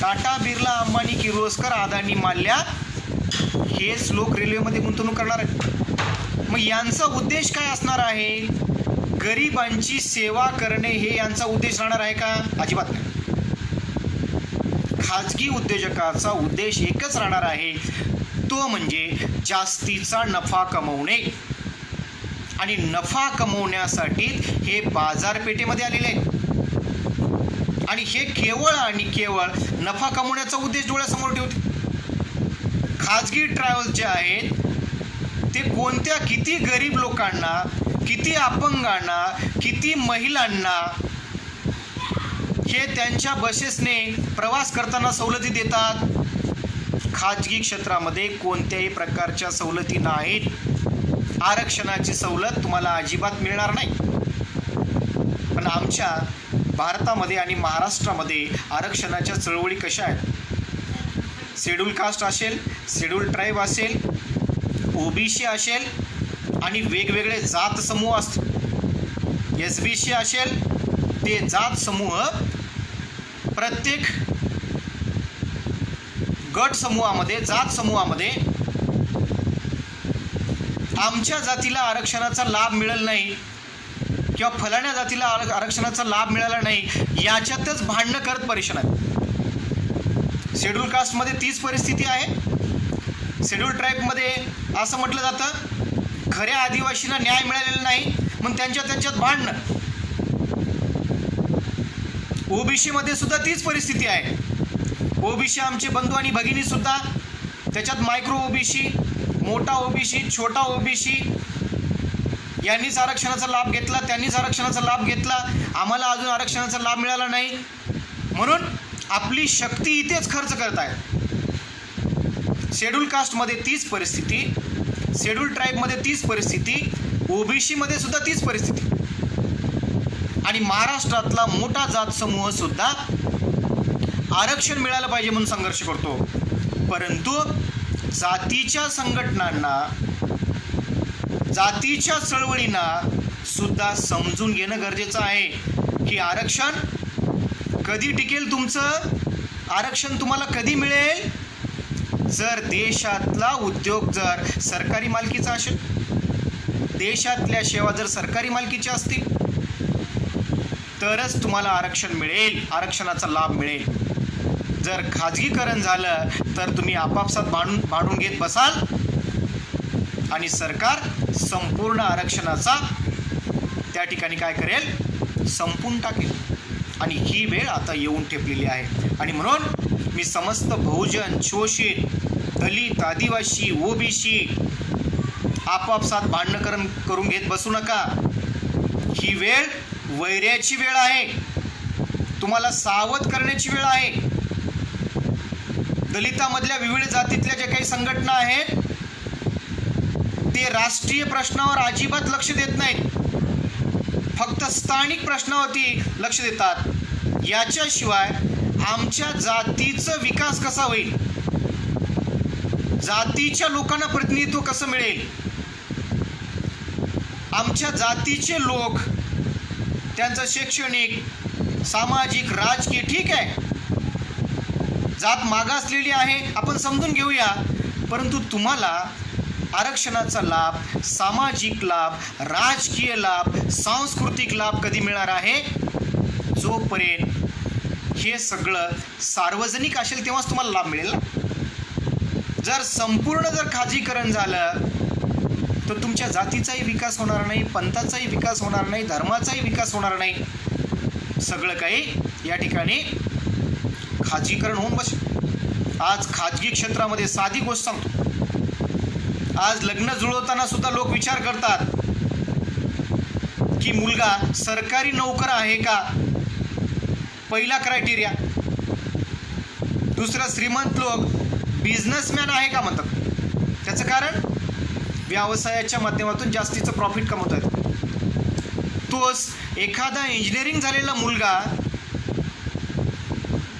टाटा, बिर्ला, अंबानी, किर्लोस्कर, अदानी, माल्या हेच लोक रेल्वेमध्ये गुंतवणूक करणार आहेत. मग यांचा उद्देश काय असणार आहे? गरिबांची सेवा करणे हे यांचा उद्देश राहणार आहे का? अजिबात नाही. खाजगी उद्योजकाचा उद्देश एकच राहणार आहे, तो म्हणजे जास्तीचा नफा कमवणे. आणि नफा कमवण्यासाठी हे बाजारपेठेमध्ये आलेले आहेत आणि हे केवळ आणि केवळ नफा कमवण्याचा उद्देश डोळ्यासमोर ठेवते. खाजगी ट्रॅव्हल्स जे आहेत ते कोणत्या किती गरीब लोकांना, किती अपंगांना, किती महिलांना हे त्यांच्या बसेसने प्रवास करताना सवलती देतात. खाजगी क्षेत्रामध्ये कोणत्याही प्रकारच्या सवलती नाहीत. आरक्षणाची सवलत तुम्हाला अजिबात मिळणार नाही. पण आमच्या भारतामध्ये आणि महाराष्ट्रामध्ये आरक्षणाच्या चळवळी कशा आहेत? शेड्यूल कास्ट असेल, शेड्यूल ट्राईब असेल, ओबीसी असेल आणि वेगवेगळे जात समूह असतील. एसबीसी असेल, ते जात समूह प्रत्येक गट समूहामध्ये, जात समूहामध्ये आमच्या जातीला आरक्षणाचा लाभ मिळेल नाही किंवा फलाण्या जातीला आरक्षणाचा लाभ मिळाला नाही, याच्यातच भांडणं करत परेशान आहेत. शेड्यूल कास्टमध्ये तीच परिस्थिती आहे. शेड्यूल ट्राईबमध्ये असं म्हटलं जातं खऱ्या आदिवासींना न्याय मिळालेला नाही म्हणून त्यांच्यात भांडणं. ओबीसीमध्ये सुद्धा तीच परिस्थिती आहे. ओबीसी आमचे बंधू आणि भगिनी सुद्धा त्याच्यात मायक्रो ओबीसी, मोठा ओबीसी, छोटा ओबीसी यांनीच आरक्षणाचा लाभ घेतला, त्यांनीच आरक्षणाचा लाभ घेतला, आम्हाला अजून आरक्षणाचा लाभ मिळाला नाही म्हणून आपली शक्ती इथेच खर्च करत आहेत. शेड्यूल कास्टमध्ये तीच परिस्थिती, शेड्यूल ट्राईबमध्ये तीच परिस्थिती, ओबीसीमध्ये सुद्धा तीच परिस्थिती आणि महाराष्ट्रातला मोठा जात समूह सुद्धा आरक्षण मिळालं पाहिजे म्हणून संघर्ष करतो. परंतु जातीच्या संघटनांना, जातीच्या चळवळींना सुद्धा समजून घेणं गरजेचं आहे की आरक्षण कधी टिकेल, तुमचं आरक्षण तुम्हाला कधी मिळेल? जर देशातला उद्योग जर सरकारी मालकीचा असेल, देशातल्या सेवा जर सरकारी मालकीच्या असतील तरच तुम्हाला आरक्षण मिळेल, आरक्षणाचा लाभ मिळेल. जर खाजगीकरण झालं तर तुम्ही आपापसात भांडून घेत बसाल आणि सरकार संपूर्ण आरक्षणाचा त्या ठिकाणी काय करेल? संपून टाकेल. आणि ही वेळ आता येऊन ठेपलेली आहे. आणि म्हणून मी समस्त बहुजन, शोषित, दलित, आदिवासी, ओबीसी आपापसात भांडणं करून घेत बसू नका. ही वेळ वैर्याची वेळ आहे, तुम्हाला सावध करण्याची वेळ आहे. दलितामधल्या विविध जातीतल्या जे काही संघटना आहेत ते राष्ट्रीय प्रश्नावर अजिबात लक्ष देत नाहीत, फक्त स्थानिक प्रश्नावरती लक्ष देतात. याच्याशिवाय आमच्या जातीचा विकास कसा होईल, जातीच्या लोकांना प्रतिनिधित्व कसं मिळेल, आमच्या जातीचे लोक त्यांचं शैक्षणिक, सामाजिक, राजकीय, ठीक आहे जात मागासलेली आहे आपण समजून घेऊया, परंतु तुम्हाला आरक्षणाचा लाभ, सामाजिक लाभ, राजकीय लाभ, सांस्कृतिक लाभ कधी मिळणार आहे? जोपर्यंत हे सगळं सार्वजनिक असेल तेव्हाच तुम्हाला लाभ मिळेल ना. जर संपूर्ण जर खाजगीकरण झालं तर तुमच्या जातीचाही विकास होणार नाही, पंथाचाही विकास होणार नाही, धर्माचाही विकास होणार नाही. सगळं काही या ठिकाणी खाजगीकरण होऊन बसेल. आज खाजगी क्षेत्रामध्ये साधी गोष्ट सांगतो, आज लग्न जुळवताना सुद्धा लोक विचार करतात की मुलगा सरकारी नोकर आहे का, पहिला क्रायटेरिया. दुसरा, श्रीमंत लोक बिझनेसमॅन आहे का म्हणतात. त्याचं कारण व्यवसायाच्या माध्यमातून जास्तीचं प्रॉफिट कमवत आहेत. तोच एखादा इंजिनिअरिंग झालेला मुलगा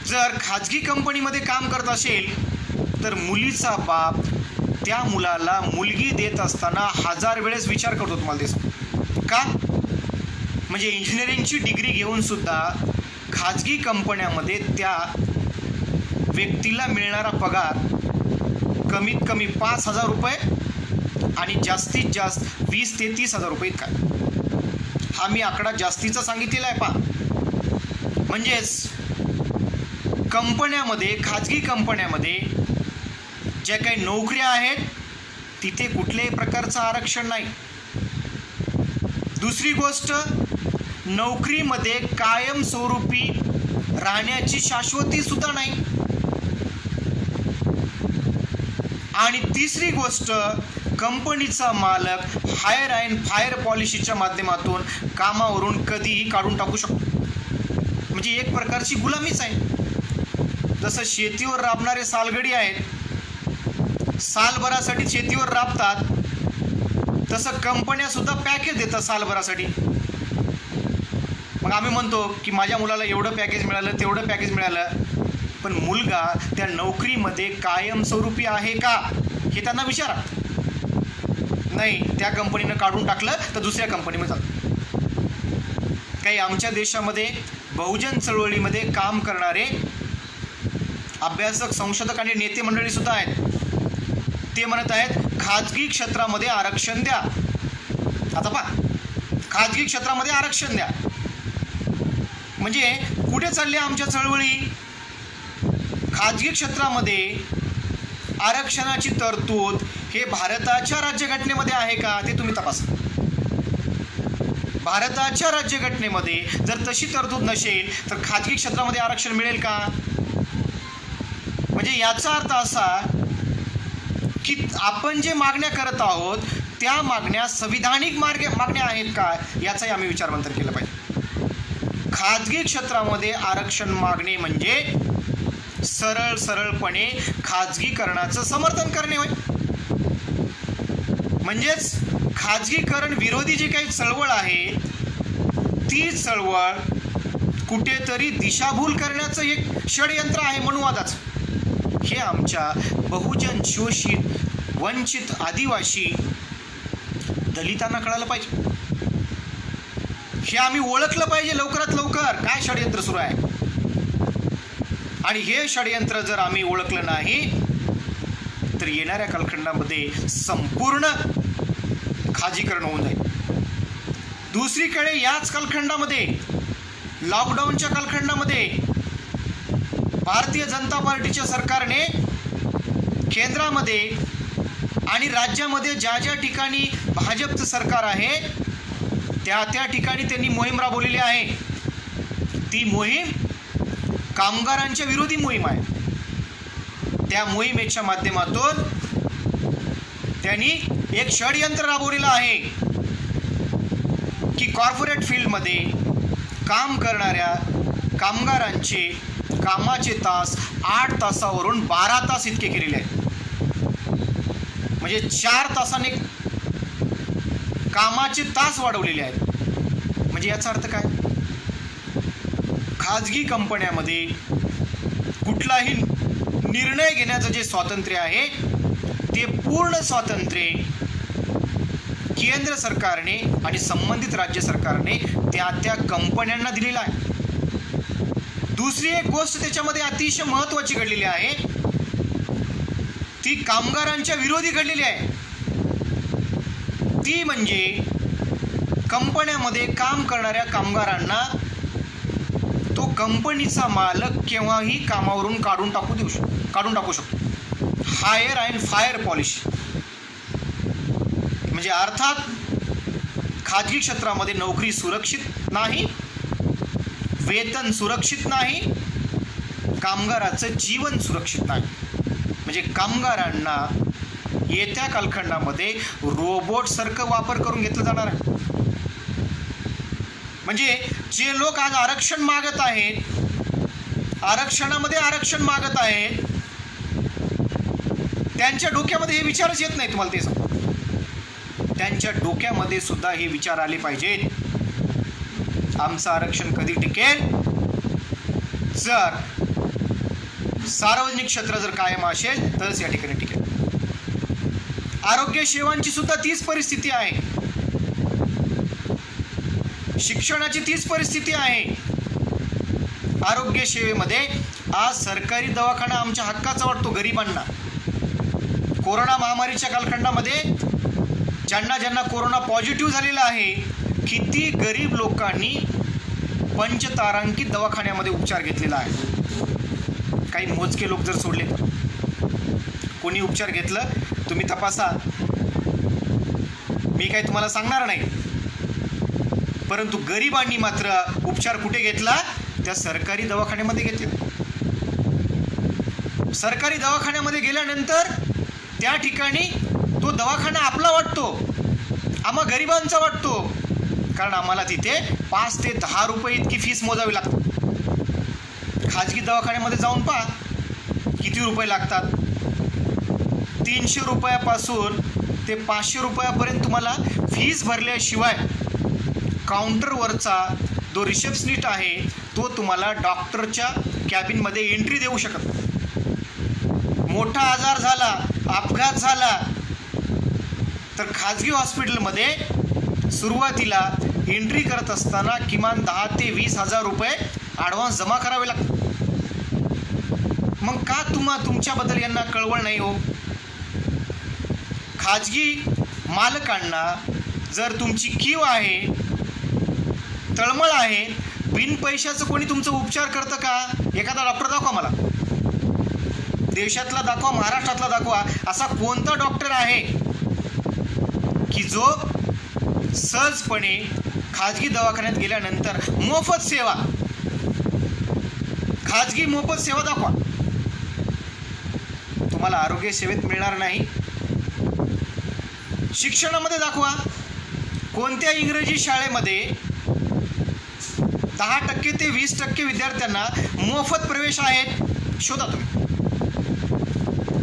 जर खाजगी कंपनीमध्ये काम करत असेल तर मुलीचा बाप त्या मुलाला मुलगी देत असताना 1000 वेळेस विचार करतो. तुम्हाला दिसतो का? म्हणजे इंजिनिअरिंगची डिग्री घेऊन सुद्धा खाजगी कंपन्यामध्ये त्या व्यक्तीला मिळणारा पगार कमीत कमी 5,000 रुपये आणि जास्तीत जास्त 20 ते 30,000 रुपये इतका. हा मी आकडा जास्तीचा सांगितलेला आहे पहा. म्हणजेच कंपन्यामध्ये, खाजगी कंपन्यामध्ये ज्या काही नोकऱ्या आहेत तिथे कुठल्याही प्रकारचं आरक्षण नाही. दुसरी गोष्ट, नोकरीमध्ये कायमस्वरूपी राहण्याची शाश्वती सुद्धा नाही. आणि तिसरी गोष्ट, कंपनीचा मालक हायर अँड फायर पॉलिसीच्या माध्यमातून कामावरून कधीही काढून टाकू शकतो. म्हणजे एक प्रकारची गुलामीच आहे. जसं शेतीवर राबणारे सालगडी आहेत, सालभरासाठी शेतीवर राबतात, तसं कंपन्या सुद्धा पॅकेज देतात सालभरासाठी. मग आम्ही म्हणतो की माझ्या मुलाला एवढं पॅकेज मिळालं, तेवढं पॅकेज मिळालं, पण मुलगा त्या नोकरीमध्ये कायमस्वरूपी आहे का हे त्यांना विचारा. नाही, त्या कंपनीनं काढून टाकलं तर दुसऱ्या कंपनीमध्ये जातं. काही आमच्या देशामध्ये बहुजन चळवळीमध्ये काम करणारे अभ्यासक, संशोधक आणि नेते मंडळी सुद्धा आहेत. ते म्हणत आहेत खाजगी क्षेत्रामध्ये आरक्षण द्या. आता पहा, खाजगी क्षेत्रामध्ये आरक्षण द्या म्हणजे कुठे चालली आमच्या चळवळी? खाजगी क्षेत्रामध्ये आरक्षणाची तरतूद हे भारताच्या राज्यघटनेमध्ये आहे का ते तुम्ही तपासा. भारताच्या राज्यघटनेमध्ये जर तशी तरतूद नसेल तर खाजगी क्षेत्रामध्ये आरक्षण मिळेल का? म्हणजे याचा अर्थ असा की आपण जे मागण्या करत आहोत त्या मागण्या संविधानिक मागण्या आहेत का याचाही आम्ही विचारमंथन केलं पाहिजे. खाजगी क्षेत्रामध्ये आरक्षण मागणे म्हणजे सरळपणे खाजगीकरणाचं समर्थन करणे होय. म्हणजेच खाजगीकरण विरोधी जी काही चळवळ आहे ती चळवळ कुठेतरी दिशाभूल करण्याचं एक षडयंत्र आहे मनुवादाचं. हे आमच्या बहुजन, शोषित, वंचित, आदिवासी, दलितांना कळालं पाहिजे. हे आम्ही ओळखलं पाहिजे लवकरात लवकर काय षडयंत्र सुरू आहे. आणि हे षडयंत्र जर आम्ही ओळखलं नाही तर येणाऱ्या कालखंडामध्ये संपूर्ण खाजगीकरण होऊन जाईल. दुसरीकडे याच कालखंडामध्ये, लॉकडाऊनच्या कालखंडामध्ये भारतीय जनता पार्टीच्या सरकारने केंद्रामध्ये आणि राज्यामध्ये ज्या ज्या ठिकाणी भाजपचं सरकार आहे त्या ठिकाणी त्यांनी मोहीम राबवलेली आहे. ती मोहीम कामगारांच्या विरोधी मोहीम आहे. त्या मोहिमेच्या माध्यमातून त्यांनी एक षडयंत्र राबवलेलं आहे की कॉर्पोरेट फील्डमध्ये काम करणाऱ्या कामगारांचे कामाचे तास 8 तासावरून 12 तास इतके केलेले आहेत. म्हणजे 4 तासाने कामाचे तास वाढवलेले आहेत. म्हणजे याचा अर्थ काय? खाजगी कंपन्यामध्ये कुठलाही निर्णय घेण्याचं जे स्वातंत्र्य आहे ते पूर्ण स्वातंत्र्य केंद्र सरकारने आणि संबंधित राज्य सरकारने त्या कंपन्यांना दिलेलं आहे. दुसरी एक गोष्ट त्याच्यामध्ये अतिशय महत्त्वाची घडलेली आहे, ती कामगारांच्या विरोधी घडलेली आहे. ती म्हणजे कंपन्यामध्ये काम करणाऱ्या कामगारांना तो कंपनीचा मालक केव्हाही कामावरून काढून टाकू शकतो. हायर अँड फायर पॉलिसी म्हणजे अर्थात खाजगी क्षेत्रामध्ये नोकरी सुरक्षित नाही, वेतन सुरक्षित नाही, कामगाराचं जीवन सुरक्षित नाही. म्हणजे कामगारांना येत्या कालखंडामध्ये रोबोटसारखं वापर करून घेतलं जाणार आहे. म्हणजे जे लोक आज आरक्षण मागत आहेत, आरक्षणामध्ये आरक्षण मागत आहेत, त्यांच्या डोक्यामध्ये हे विचारच येत नाही. तुम्हाला ते सांग, त्यांच्या डोक्यामध्ये सुद्धा हे विचार आले पाहिजेत. आमचं आरक्षण कधी टिकेल? जर सार्वजनिक क्षेत्र जर कायम असेल तरच या ठिकाणी टिकेल. आरोग्य सेवांची सुद्धा तीच परिस्थिती आहे, शिक्षणाची तीच परिस्थिती आहे. आरोग्य सेवेमध्ये आज सरकारी दवाखाना आमच्या हक्काचा वाटतो गरिबांना. कोरोना महामारीच्या कालखंडामध्ये ज्यांना कोरोना पॉझिटिव्ह झालेला आहे, किती गरीब लोकांनी पंचतारांकित दवाखान्यामध्ये उपचार घेतलेला आहे. काही मोजके लोक जर सोडले, कोणी उपचार घेतलं तुम्ही तपासा, मी काही तुम्हाला सांगणार नाही. परंतु गरिबांनी मात्र उपचार कुठे घेतला? त्या सरकारी दवाखान्यामध्ये घेतला. सरकारी दवाखान्यामध्ये गेल्यानंतर त्या ठिकाणी तो दवाखाना आपला वाटतो, आम्हा गरिबांचा वाटतो, कारण आम्हाला तिथे 5 ते 10 रुपये इतकी फीस मोजावी लागते. खाजगी दवाखान्यामध्ये जाऊन पहा किती रुपये लागतात. 300 रुपयापासून ते 500 रुपयापर्यंत तुम्हाला फीस भरल्याशिवाय काउंटरवरचा जो रिसेप्शनिस्ट आहे तो तुम्हाला डॉक्टरच्या कॅबिनमध्ये एंट्री देऊ शकत. मोठा आजार झाला, अपघात झाला तर खाजगी हॉस्पिटलमध्ये सुरुवातीला एंट्री करत असताना किमान 10 ते 20 हजार रुपये ॲडव्हान्स जमा करावे लागतात. मग का तुमच्याबद्दल यांना कळवळ नाही हो? खाजगी मालकांना जर तुमची कीव आहे, तळमळ आहे, बिन पैशाचं कोणी तुमचा उपचार करतं का? एखादा डॉक्टर दाखवा मला, देशातला दाखवा, महाराष्ट्रातला दाखवा. असा कोणता डॉक्टर आहे की जो सहजपणे खाजगी दवाखान्यात गेल्यानंतर मोफत सेवा, खाजगी मोफत सेवा दाखवा. तुम्हाला आरोग्य सेवेत मिळणार नाही. शिक्षणामध्ये दाखवा. कोणत्या इंग्रजी शाळेमध्ये 10% ते 20% विद्यार्थ्यांना मोफत प्रवेश आहेत? शोधा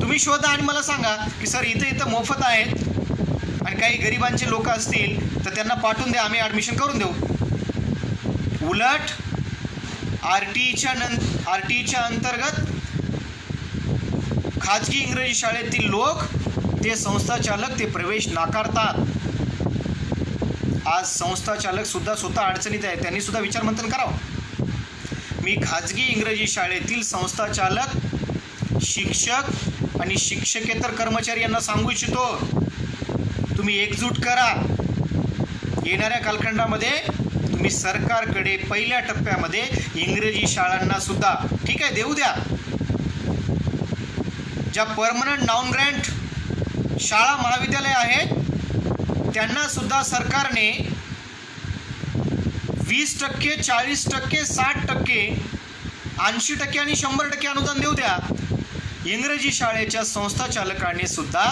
तुम्ही शोधा आणि मला सांगा की सर इथं मोफत आहेत, आणि काही गरिबांचे लोक असतील तर त्यांना पाठवून द्या, आम्ही ॲडमिशन करून देऊ. उलट RTEच्या अंतर्गत खाजगी इंग्रजी शाळेतील लोक, ते संस्थाचालक ते प्रवेश नाकारतात. आज संस्थाचालक सुद्धा स्वतः अडचणीत आहे, त्यांनी सुद्धा विचारमंथन करावं. मी खाजगी इंग्रजी शाळेतील संस्थाचालक, शिक्षक आणि शिक्षकेतर कर्मचारी यांना सांगू इच्छितो, तुम्ही एकजूट करा. येणाऱ्या कालखंडामध्ये तुम्ही सरकारकडे पहिल्या टप्प्यामध्ये इंग्रजी शाळांना सुद्धा ठीक आहे देऊ द्या. ज्या परमनंट नॉन ग्रँट शाळा महाविद्यालय आहेत त्यांना सुद्धा सरकारने 20%, 40%, 60%, 80% आणि 100% अनुदान देऊ द्या. इंग्रजी शाळेच्या संस्थाचालकांनी सुद्धा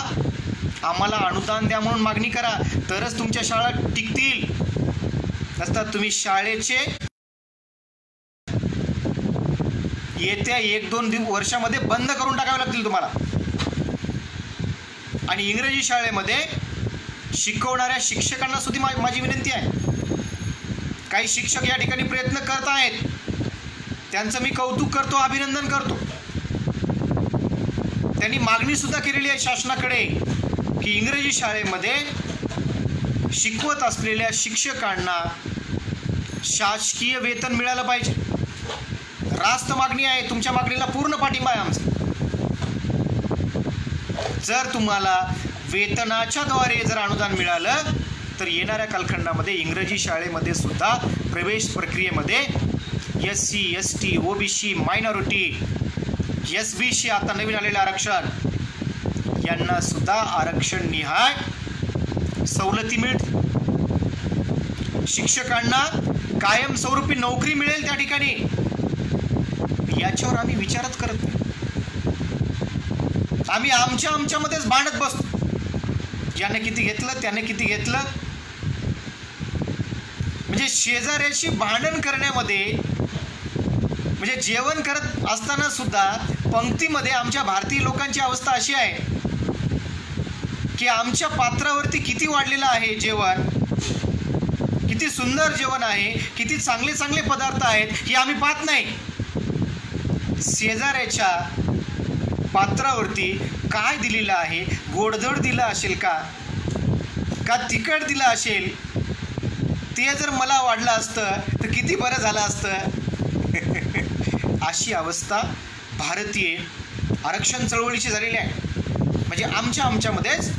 आम्हाला अनुदान द्या म्हणून मागणी करा, तरच तुमच्या शाळा टिकतील. नसतात तुम्ही शाळेचे येत्या 1-2 वर्षामध्ये बंद करून टाकावे लागतील तुम्हाला. आणि इंग्रजी शाळेमध्ये शिकवणाऱ्या शिक्षकांना सुद्धा माझी विनंती आहे. काही शिक्षक या ठिकाणी प्रयत्न करत आहेत, त्यांचं मी कौतुक करतो, अभिनंदन करतो. त्यांनी मागणी सुद्धा केलेली आहे शासनाकडे की इंग्रजी शाळेमध्ये शिकवत असलेल्या शिक्षकांना शासकीय वेतन मिळालं पाहिजे. रास्त मागणी आहे, तुमच्या मागणीला पूर्ण पाठिंबा आहे आमचा. जर तुम्हाला वेतनाच्या द्वारे जर अनुदान मिळालं तर येणाऱ्या कालखंडामध्ये इंग्रजी शाळेमध्ये सुद्धा प्रवेश प्रक्रियेमध्ये SC, ST, OBC, minority, SBC आता नवीन आलेलं आरक्षण, यांना सुद्धा आरक्षण निहाय सवलती मिळतील. शिक्षकांना कायमस्वरूपी नोकरी मिळेल त्या ठिकाणी. याच्यावर आम्ही विचारच करत नाही. आम्ही आमच्यामध्येच भांडत बसतो, याने किती घेतलं, त्याने किती घेतलं. म्हणजे शेजाऱ्याशी भांडण करण्यामध्ये, म्हणजे जेवण करत असताना सुद्धा पंक्तीमध्ये आमच्या भारतीय लोकांची अवस्था अशी आहे की आमच्या पात्रावरती किती वाढलेलं आहे जेवण, किती सुंदर जेवण आहे, किती चांगले चांगले पदार्थ आहेत हे आम्ही पाहत नाही. शेजाऱ्याच्या पात्रावरती काय दिलेलं आहे, गोडधोड दिलं असेल का तिखट दिलं असेल, ते जर मला वाढलं असतं तर किती बरं झालं असतं. अशी अवस्था भारतीय आरक्षण चळवळीची झालेली आहे. म्हणजे आमच्यामध्येच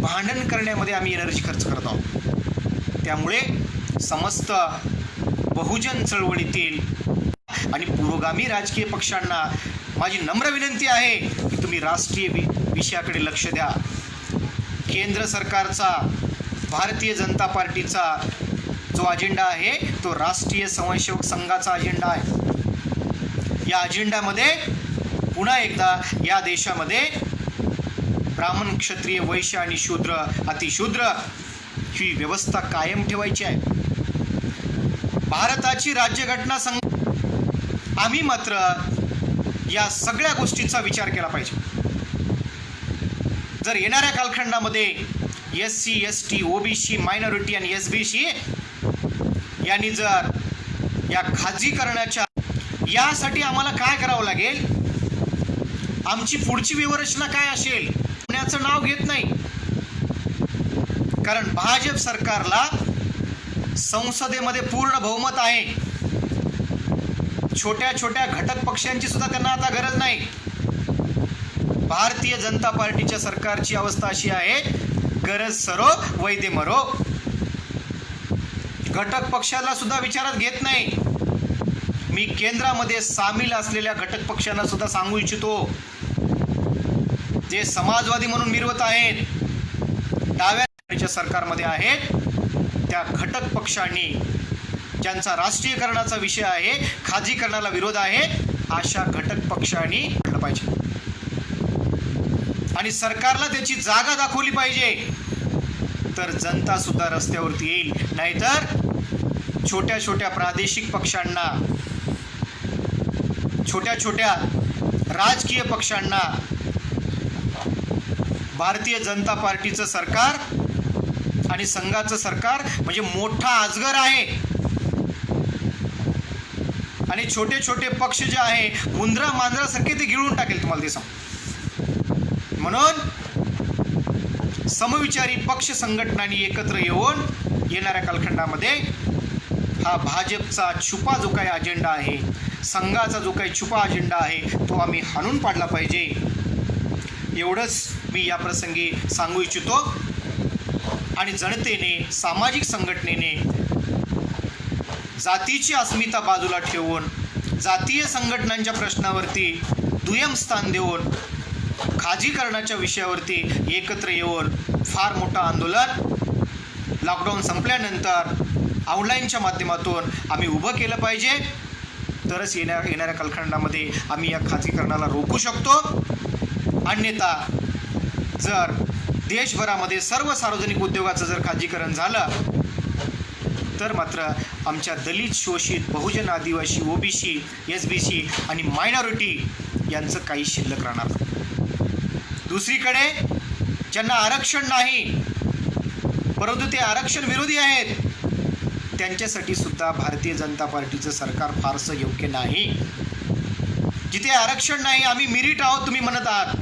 भांडण करण्यामध्ये आम्ही एनर्जी खर्च करत आहोत. त्यामुळे समस्त बहुजन चळवळीतील आणि पुरोगामी राजकीय पक्षांना माझी नम्र विनंती आहे की तुम्ही राष्ट्रीय विषयाकडे लक्ष द्या. केंद्र सरकारचा, भारतीय जनता पार्टीचा जो अजेंडा आहे तो राष्ट्रीय स्वयंसेवक संघाचा अजेंडा आहे. या अजेंड्यामध्ये पुन्हा एकदा या देशामध्ये ब्राह्मण, क्षत्रिय, वैश्य आणि शूद्र, अतिशूद्र ही व्यवस्था कायम ठेवायची आहे. भारताची राज्यघटना आम्ही मात्र या सगळ्या गोष्टीचा विचार केला पाहिजे. जर येणाऱ्या कालखंडामध्ये SC, ST, OBC, मायनॉरिटी आणि SBC यांनी जर या खाजगीकरणाच्या यासाठी आम्हाला काय करावं लागेल, आमची पुढची व्यूहरचना काय असेल याचं नाव घेत नाही. कारण भाजप सरकारला संसदेमध्ये पूर्ण बहुमत आहे. छोट्या छोट्या घटक पक्षांची सुद्धा त्यांना आता गरज नाही. भारतीय जनता पार्टीच्या सरकारची अवस्था अशी आहे, गरज सरो वैद्य मरो. घटक पक्षाला सुद्धा विचारात घेत नाही. मी केंद्रामध्ये सामील असलेल्या घटक पक्षांना सुद्धा सांगू इच्छितो, जे समाजवादी म्हणून मिरवत आहेत, डाव्या सरकारमध्ये आहेत, त्या घटक पक्षांनी ज्यांचा राष्ट्रीयकरणाचा विषय आहे, खाजगीकरणाला विरोध आहे, अशा घटक पक्षांनी म्हटलं पाहिजे आणि सरकारला त्याची जागा दाखवली पाहिजे. तर जनता सुद्धा रस्त्यावरती येईल. नाहीतर छोट्या छोट्या प्रादेशिक पक्षांना, छोट्या छोट्या राजकीय पक्षांना भारतीय जनता पार्टीचं सरकार आणि संघाचं सरकार म्हणजे मोठा अजगर आहे. आणि छोटे छोटे पक्ष जे आहे मुंद्रा मांजरासारखे ते गिळून टाकेल, तुम्हाला ते सांग. म्हणून समविचारी पक्ष संघटनांनी एकत्र येऊन येणाऱ्या कालखंडामध्ये हा भाजपचा छुपा जो काही अजेंडा आहे, संघाचा जो काही छुपा अजेंडा आहे, तो आम्ही हाणून पाडला पाहिजे. एवढंच मी या प्रसंगी सांगू इच्छितो. आणि जनतेने, सामाजिक संघटनेने जातीची अस्मिता बाजूला ठेवून जातीय संघटनांच्या प्रश्नावरती दुय्यम स्थान देऊन खाजगीकरणाच्या विषयावरती एकत्र येऊन फार मोठं आंदोलन लॉकडाऊन संपल्यानंतर ऑनलाईनच्या माध्यमातून आम्ही उभं केलं पाहिजे. तरच येणाऱ्या कालखंडामध्ये आम्ही या खाजगीकरणाला रोखू शकतो. अन्यथा जर देशभरामध्ये सर्व सार्वजनिक उद्योगाचं जर खाजगीकरण झालं तर मात्र आमच्या दलित, शोषित, बहुजन, आदिवासी, OBC, SBC आणि मायनॉरिटी यांचं काही शिल्लक राहणार. दुसरीकडे ज्यांना आरक्षण नाही परंतु ते आरक्षण विरोधी आहेत, त्यांच्यासाठी सुद्धा भारतीय जनता पार्टीचं सरकार फारसं योग्य नाही. जिथे आरक्षण नाही, आम्ही मिरिट आहोत तुम्ही म्हणत आहात,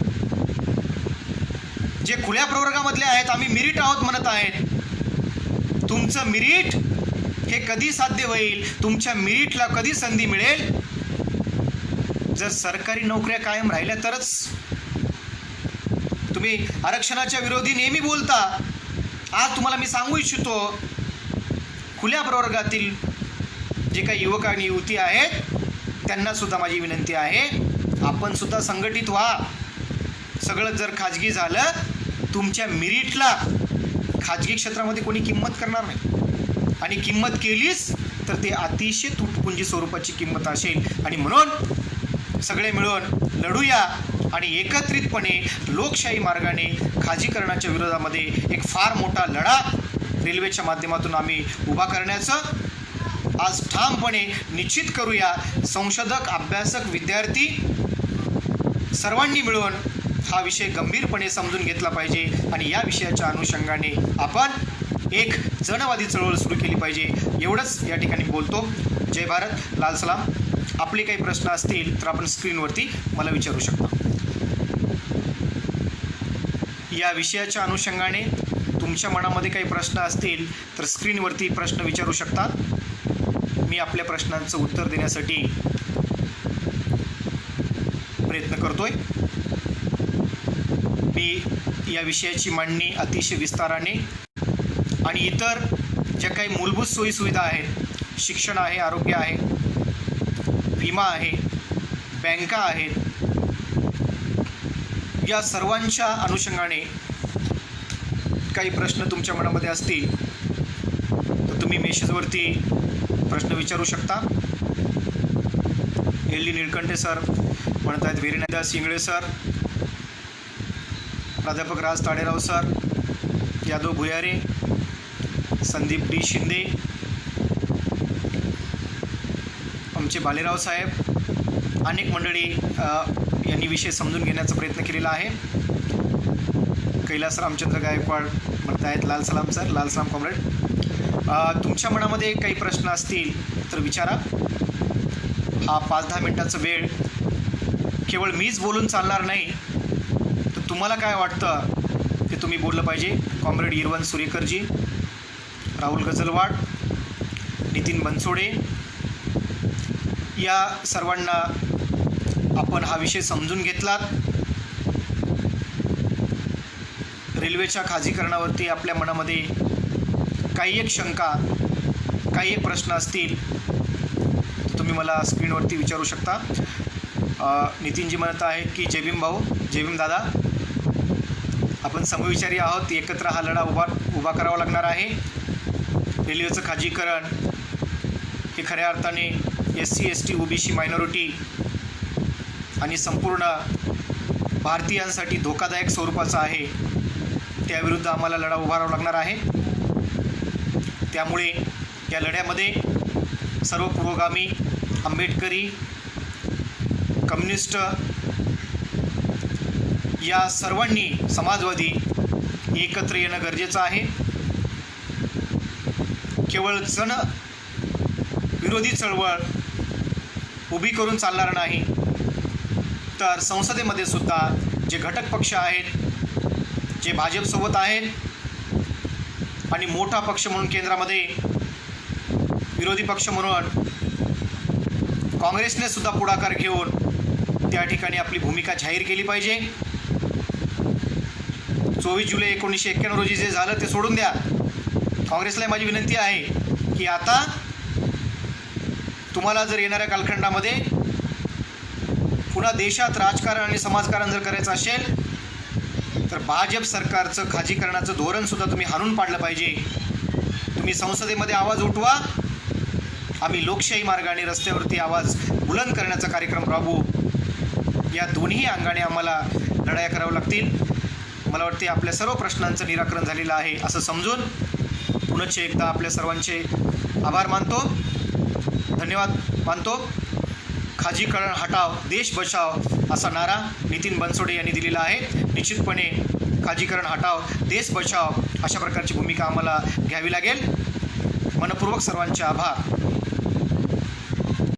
जे खुल्या प्रवर्गामधले आहेत आम्ही मिरिट आहोत म्हणत आहेत. तुमचं मिरिट हे कधी साध्य होईल, तुमच्या मिरिटला कधी संधी मिळेल, जर सरकारी नोकऱ्या कायम राहिल्या तरच. तुम्ही आरक्षणाच्या विरोधी नेहमी बोलता. आज तुम्हाला मी सांगू इच्छितो, खुल्या प्रवर्गातील जे काही युवक आणि युवती आहेत त्यांना सुद्धा माझी विनंती आहे, आपण सुद्धा संघटित व्हा. सगळं जर खाजगी झालं, तुमच्या मिरिटला खाजगी क्षेत्रामध्ये कोणी किंमत करणार नाही. आणि किंमत केलीच तर ते अतिशय तुटपुंजी स्वरूपाची किंमत असेल. आणि म्हणून सगळे मिळून लढूया आणि एकत्रितपणे लोकशाही मार्गाने खाजगीकरणाच्या विरोधामध्ये एक फार मोठा लढा रेल्वेच्या माध्यमातून आम्ही उभा करण्याचं आज ठामपणे निश्चित करूया. संशोधक, अभ्यासक, विद्यार्थी सर्वांनी मिळून हा विषय गंभीरपणे समजून घेतला पाहिजे आणि या विषयाच्या अनुषंगाने आपण एक जनवादी चळवळ सुरू केली पाहिजे. एवढंच या ठिकाणी बोलतो. जय भारत, लाल सलाम. आपले काही प्रश्न असतील तर आपण स्क्रीनवरती मला विचारू शकता. या विषयाच्या अनुषंगाने तुमच्या मनामध्ये काही प्रश्न असतील तर स्क्रीनवरती प्रश्न विचारू शकता. मी आपल्या प्रश्नांचं उत्तर देण्यासाठी प्रयत्न करतोय. मी या विषयाची मांडणी अतिशय विस्ताराने आणि इतर ज्या काही मूलभूत सोयीसुविधा आहेत, शिक्षण आहे, आरोग्य आहे, विमा आहे, बँका आहेत, या सर्वांच्या अनुषंगाने काही प्रश्न तुमच्या मनामध्ये असतील तर तुम्ही मेसेजवरती प्रश्न विचारू शकता. एल डी निळकंठे सर म्हणत आहेत, वीरेंद्रदास इंगळे सर, प्राध्यापक राज ताडेराव सर, यादव भुयारे, संदीप डी शिंदे, आमचे बालेराव साहेब, अनेक मंडळी यांनी विषय समजून घेण्याचा प्रयत्न केलेला आहे. कैलास रामचंद्र गायकवाड म्हणत आहेत, लाल सलाम सर, लाल सलाम कॉम्रेड. तुमच्या मनामध्ये काही प्रश्न असतील तर विचारा. हा 5-10 मिनिटाचा वेळ केवळ मीच बोलून चालणार नाही, तर तुम्हाला काय वाटतं ते तुम्ही बोललं पाहिजे. कॉम्रेड इरवन सुरेकरजी, राहुल गजलवाड, नितीन बनसोडे, या सर्वांना आपण हा विषय समजून घेतलात. रेल्वेच्या खाजगीकरणावरती आपल्या मनामध्ये काही एक शंका, काही एक प्रश्न असतील तर तुम्ही मला स्क्रीनवरती विचारू शकता. नितीनजी म्हणत आहे की जय भीम भाऊ, जय भीम दादा, आपण समविचारी आहोत, एकत्र हा लढा उभा करावा लागणार आहे. रेल्वेचं खाजगीकरण हे खऱ्या अर्थाने SC ST OBC मायनॉरिटी आणि संपूर्ण भारतीयांसाठी धोकादायक स्वरूपाचं आहे. त्याविरुद्ध आम्हाला लढा उभारावा लागणार आहे. त्यामुळे या लढ्यामध्ये सर्व पुरोगामी, आंबेडकरी, कम्युनिस्ट या सर्वांनी, समाजवादी एकत्र येणं गरजेचं आहे. केवळ जन विरोधी चळवळ उभी करून चालणार नाही, तर संसदेमध्ये सुद्धा जे घटक पक्ष आहेत, जे भाजपसोबत आहेत आणि मोठा पक्ष म्हणून केंद्रामध्ये विरोधी पक्ष म्हणून काँग्रेसने सुद्धा पुढाकार घेऊन त्या ठिकाणी आपली भूमिका जाहीर केली पाहिजे. 24 जुलै 1991 रोजी जे झालं ते सोडून द्या. काँग्रेसला माझी विनंती आहे की आता तुम्हाला जर येणाऱ्या कालखंडामध्ये पुन्हा देशात राजकारण आणि समाजकारण जर करायचं असेल तर भाजप सरकारचं खाजगीकरणाचं धोरणसुद्धा तुम्ही हाणून पाडलं पाहिजे. तुम्ही संसदेमध्ये आवाज उठवा, आम्ही लोकशाही मार्गाने रस्त्यावरती आवाज बुलंद करण्याचा कार्यक्रम राबवू. या दोन्ही अंगाने आम्हाला लढाया कराव्या लागतील. मला वाटते आपल्या सर्व प्रश्नांचं निराकरण झालेलं आहे असं समजून पुनश्च एकदा आपल्या सर्वांचे आभार मानतो, धन्यवाद मानतो. खाजगीकरण हटाव, देश बचाव असा नारा नितीन बनसोडे यांनी दिलेला आहे. निश्चितपणे खाजगीकरण हटाव, देश बचाव अशा प्रकारची भूमिका आम्हाला घ्यावी लागेल. मनपूर्वक सर्वांचे आभार.